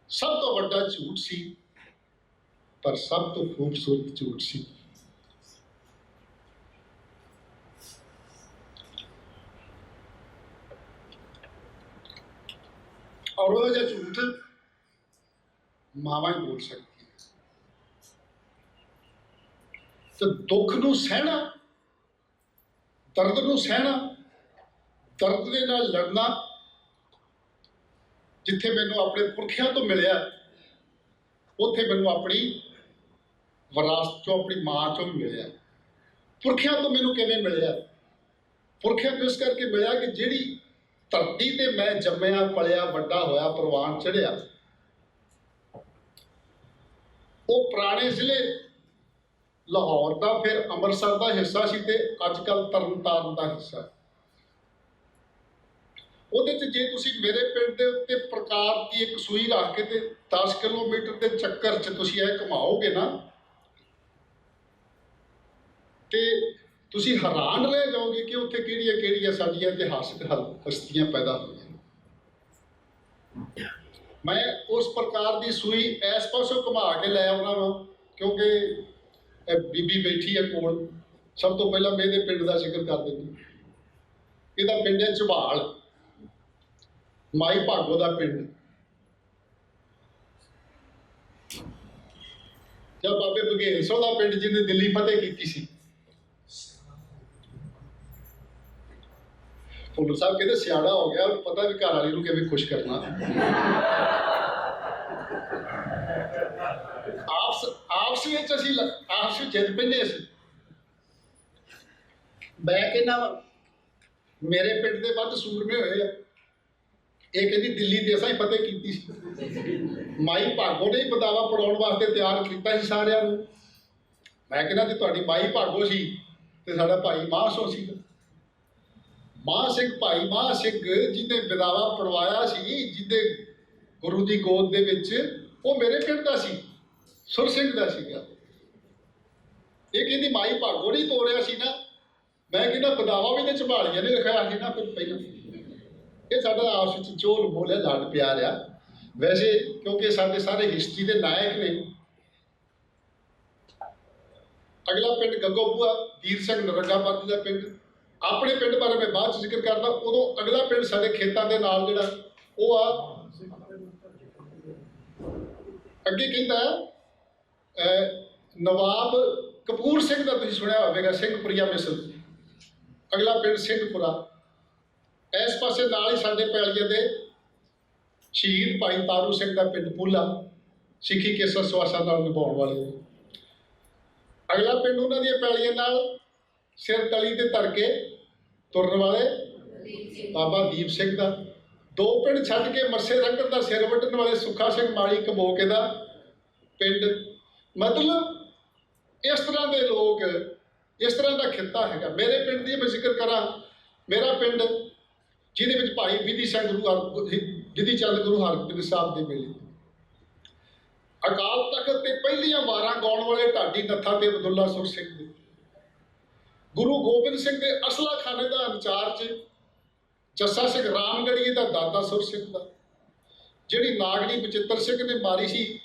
ਸਭ ਤੋਂ ਵੱਡਾ ਝੂਠ ਸੀ, ਪਰ ਸਭ ਤੋਂ ਖੂਬਸੂਰਤ ਝੂਠ ਸੀ। ਔਰ ਉਹ ਜਿਹਾ ਝੂਠ ਮਾਵਾਂ ਹੀ ਬੋਲ ਸਕਦੀ ਹੈ। ਤੇ ਦੁੱਖ ਨੂੰ ਸਹਿਣਾ, ਦਰਦ ਨੂੰ ਸਹਿਣਾ, ਦਰਦ ਦੇ ਨਾਲ ਲੜਨਾ, ਜਿੱਥੇ ਮੈਨੂੰ ਆਪਣੇ ਪੁਰਖਿਆਂ ਤੋਂ ਮਿਲਿਆ ਉੱਥੇ ਮੈਨੂੰ ਆਪਣੀ ਵਿਰਾਸਤ ਚੋਂ, ਆਪਣੀ ਮਾਂ ਚੋਂ ਵੀ ਮਿਲਿਆ। ਪੁਰਖਿਆਂ ਤੋਂ ਮੈਨੂੰ ਕਿਵੇਂ ਮਿਲਿਆ? ਪੁਰਖਿਆਂ ਤੋਂ ਇਸ ਕਰਕੇ ਮਿਲਿਆ ਕਿ ਜਿਹੜੀ ਧਰਤੀ ਤੇ ਮੈਂ ਜੰਮਿਆ ਪਲਿਆ ਵੱਡਾ ਹੋਇਆ ਪ੍ਰਵਾਨ ਚੜ੍ਹਿਆ, ਉਹ ਪੁਰਾਣੇ ਜ਼ਿਲ੍ਹੇ ਲਾਹੌਰ ਦਾ ਫਿਰ ਅੰਮ੍ਰਿਤਸਰ ਦਾ ਹਿੱਸਾ ਸੀ ਤੇ ਅੱਜ ਕੱਲ੍ਹ ਤਰਨਤਾਰਨ ਦਾ ਹਿੱਸਾ। ਉਹਦੇ 'ਚ ਜੇ ਤੁਸੀਂ ਮੇਰੇ ਪਿੰਡ ਦੇ ਉੱਤੇ ਪ੍ਰਕਾਰ ਦੀ ਇੱਕ ਸੂਈ ਰੱਖ ਕੇ ਤੇ 10 ਕਿਲੋਮੀਟਰ ਦੇ ਚੱਕਰ 'ਚ ਤੁਸੀਂ ਇਹ ਘੁਮਾਓਗੇ ਨਾ ਤੇ ਤੁਸੀਂ ਹੈਰਾਨ ਰਹਿ ਜਾਓਗੇ ਕਿ ਉੱਥੇ ਕਿਹੜੀਆਂ ਕਿਹੜੀਆਂ ਸਾਡੀਆਂ ਇਤਿਹਾਸਕ ਹਸਤੀਆਂ ਪੈਦਾ ਹੋਈਆਂ। ਮੈਂ ਉਸ ਪ੍ਰਕਾਰ ਦੀ ਸੂਈ ਇਸ ਪਾਸੋਂ ਘੁਮਾ ਕੇ ਲੈ ਆਉਣਾ ਵਾ ਕਿਉਂਕਿ ਇਹ ਬੀਬੀ ਬੈਠੀ ਹੈ ਕੋਲ। ਸਭ ਤੋਂ ਪਹਿਲਾਂ ਮੈਂ ਇਹਦੇ ਪਿੰਡ ਦਾ ਜ਼ਿਕਰ ਕਰ ਦਿੰਦੀ। ਇਹਦਾ ਪਿੰਡ ਹੈ ਝਬਾਲ, ਮਾਈ ਭਾਗੋ ਦਾ ਪਿੰਡ। ਜਾਂ ਬਾਬੇ ਬਘੇਲ ਸਿੰਘ ਦਾ ਪਿੰਡ ਜਿਹਨੇ ਦਿੱਲੀ ਫਤਿਹ ਕੀਤੀ ਸੀ। ਭੁੱਲਰ ਸਾਹਿਬ ਕਹਿੰਦੇ ਸਿਆਣਾ ਹੋ ਗਿਆ, ਉਹਨੂੰ ਪਤਾ ਵੀ ਘਰ ਵਾਲੀ ਨੂੰ ਕਿਵੇਂ ਖੁਸ਼ ਕਰਨਾ। ਆਪਸ ਵਿੱਚ ਅਸੀਂ ਆਪਸ ਵਿੱਚ ਜਿੱਤ ਪੈਂਦੇ ਅਸੀਂ। ਮੈਂ ਕਹਿੰਦਾ ਮੇਰੇ ਪਿੰਡ ਦੇ ਵੱਧ ਸੂਰਮੇ ਹੋਏ ਆ। ਇਹ ਕਹਿੰਦੀ ਦਿੱਲੀ ਤੇ ਅਸਾਂ ਹੀ ਫਤਿਹ ਕੀਤੀ ਸੀ। ਮਾਈ ਭਾਗੋ ਨੇ ਹੀ ਬਦਾਵਾ ਪੜਾਉਣ ਵਾਸਤੇ ਤਿਆਰ ਕੀਤਾ ਸੀ ਸਾਰਿਆਂ ਨੂੰ। ਮੈਂ ਕਹਿੰਦਾ ਜੇ ਤੁਹਾਡੀ ਮਾਈ ਭਾਗੋ ਸੀ ਤੇ ਸਾਡਾ ਭਾਈ ਮਾਹ ਸਿੰਘ ਸੀ। ਮਾਹ ਸਿੰਘ, ਭਾਈ ਮਾਹ ਸਿੰਘ ਜਿਹਨੇ ਬਦਾਵਾ ਪੜਵਾਇਆ ਸੀ, ਜਿਹਦੇ ਗੁਰੂ ਦੀ ਗੋਦ ਦੇ ਵਿੱਚ, ਉਹ ਮੇਰੇ ਪਿੰਡ ਦਾ ਸੀ, ਸੁਰ ਸਿੰਘ ਦਾ ਸੀਗਾ। ਇਹ ਕਹਿੰਦੀ ਮਾਈ ਭਾਗੋ ਨਹੀਂ ਤੋੜਿਆ ਸੀ ਨਾ। ਮੈਂ ਕਹਿੰਦਾ ਬਦਾਵਾ ਵੀ ਤੇ ਝਬਾਲੀਆਂ ਨੇ ਲਿਖਾਇਆ ਸੀ ਨਾ ਫਿਰ ਪਹਿਲਾਂ। ਇਹ ਸਾਡਾ ਆਪਸ ਵਿੱਚ ਚੋਲ ਬੋਲਿਆ ਲੜ ਪਿਆਰ ਆ। ਵੈਸੇ ਕਿਉਂਕਿ ਸਾਡੇ ਸਾਰੇ ਹਿਸਟਰੀ ਦੇ ਨਾਇਕ ਨੇ। ਅਗਲਾ ਪਿੰਡ ਗੱਗੋਬੂਆ, ਵੀਰ ਸਿੰਘ ਨਰੰਗਾਬਾਦੀ ਦਾ ਪਿੰਡ। ਆਪਣੇ ਪਿੰਡ ਬਾਰੇ ਮੈਂ ਬਾਅਦ 'ਚ ਜ਼ਿਕਰ ਕਰਦਾ। ਉਦੋਂ ਅਗਲਾ ਪਿੰਡ ਸਾਡੇ ਖੇਤਾਂ ਦੇ ਨਾਲ ਜਿਹੜਾ ਉਹ ਆ। ਅੱਗੇ ਕਹਿੰਦਾ ਨਵਾਬ ਕਪੂਰ ਸਿੰਘ ਦਾ ਤੁਸੀਂ ਸੁਣਿਆ ਹੋਵੇਗਾ, ਸਿੰਘਪੁਰੀਆ ਮਿਸਲ। ਅਗਲਾ ਪਿੰਡ ਸਿੰਘਪੁਰਾ। ਇਸ ਪਾਸੇ ਨਾਲ ਹੀ ਸਾਡੇ ਪੈਲੀਆਂ ਦੇ ਸ਼ਹੀਦ ਭਾਈ ਤਾਰੂ ਸਿੰਘ ਦਾ ਪਿੰਡ ਪੂਲਾ, ਸਿੱਖੀ ਕੇਸਰ ਸਵਾਸਾਂ ਨਾਲ ਨਿਭਾਉਣ ਵਾਲੇ। ਅਗਲਾ ਪਿੰਡ ਉਹਨਾਂ ਦੀਆਂ ਪੈਲੀਆਂ ਨਾਲ ਸਿਰ ਤਲੀ ਤੇ ਧਰ ਕੇ ਤੁਰਨ ਵਾਲੇ ਬਾਬਾ ਦੀਪ ਸਿੰਘ ਦਾ। ਦੋ ਪਿੰਡ ਛੱਡ ਕੇ ਮੱਸੇ ਰੰਗੜ ਦਾ ਸਿਰ ਵੱਢਣ ਵਾਲੇ ਸੁੱਖਾ ਸਿੰਘ ਮਾਲੀ ਕਬੋਕੇ ਦਾ ਪਿੰਡ। ਮਤਲਬ ਇਸ ਤਰ੍ਹਾਂ ਦੇ ਲੋਕ, ਇਸ ਤਰ੍ਹਾਂ ਦਾ ਖਿੱਤਾ ਹੈਗਾ। ਮੇਰੇ ਪਿੰਡ ਦੀ ਮੈਂ ਜ਼ਿਕਰ ਕਰਾਂ, ਮੇਰਾ ਪਿੰਡ ਜਿਹਦੇ ਵਿੱਚ ਭਾਈ ਵਿਧੀ ਚੰਦ ਗੁਰੂ ਹਰਗੋਬਿੰਦ ਸਾਹਿਬ ਦੇ ਵੇਲੇ ਅਕਾਲ ਤਖਤ ਤੇ ਪਹਿਲੀਆਂ ਵਾਰਾਂ ਗਾਉਣ ਵਾਲੇ ਢਾਡੀ ਨੱਥਾ ਤੇ ਅਬਦੁੱਲਾ ਸੁਰ ਸਿੰਘ ਦੇ, ਗੁਰੂ ਗੋਬਿੰਦ ਸਿੰਘ ਦੇ ਅਸਲਾ ਖਾਨੇ ਦਾ ਇੰਚਾਰਜ ਜੱਸਾ ਸਿੰਘ ਰਾਮਗੜੀਏ ਦਾ ਦਾਦਾ ਸੁਰ ਸਿੰਘ ਦਾ, ਜਿਹੜੀ ਨਾਗਣੀ ਬਚਿੱਤਰ ਸਿੰਘ ਨੇ ਮਾਰੀ ਸੀ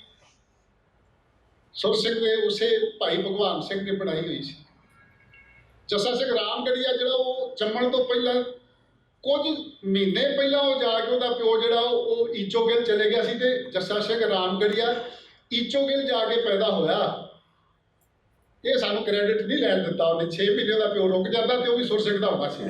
ਸੁਰ ਸਿੰਘ ਦੇ, ਉਸੇ ਭਾਈ ਭਗਵਾਨ ਸਿੰਘ ਨੇ ਬਣਾਈ ਹੋਈ ਸੀ। ਜੱਸਾ ਸਿੰਘ ਰਾਮਗੜੀਆ ਜਿਹੜਾ ਉਹ ਜੰਮਣ ਤੋਂ ਪਹਿਲਾਂ ਕੁਝ ਮਹੀਨੇ ਪਹਿਲਾਂ ਉਹ ਜਾ ਕੇ ਉਹਦਾ ਪਿਓ ਜਿਹੜਾ ਉਹ ਈਚੋਗਿਲ ਚਲੇ ਗਿਆ ਸੀ ਤੇ ਜੱਸਾ ਸਿੰਘ ਰਾਮਗੜੀਆ ਈਚੋਗਿਲ ਜਾ ਕੇ ਪੈਦਾ ਹੋਇਆ। ਇਹ ਸਾਨੂੰ ਕ੍ਰੈਡਿਟ ਨਹੀਂ ਲੈਣ ਦਿੱਤਾ ਉਹਨੇ। 6 ਮਹੀਨੇ ਦਾ ਪਿਓ ਰੁਕ ਜਾਂਦਾ ਤੇ ਉਹ ਵੀ ਸੁਰ ਸਿੰਘ ਦਾ ਹੁੰਦਾ ਸੀ।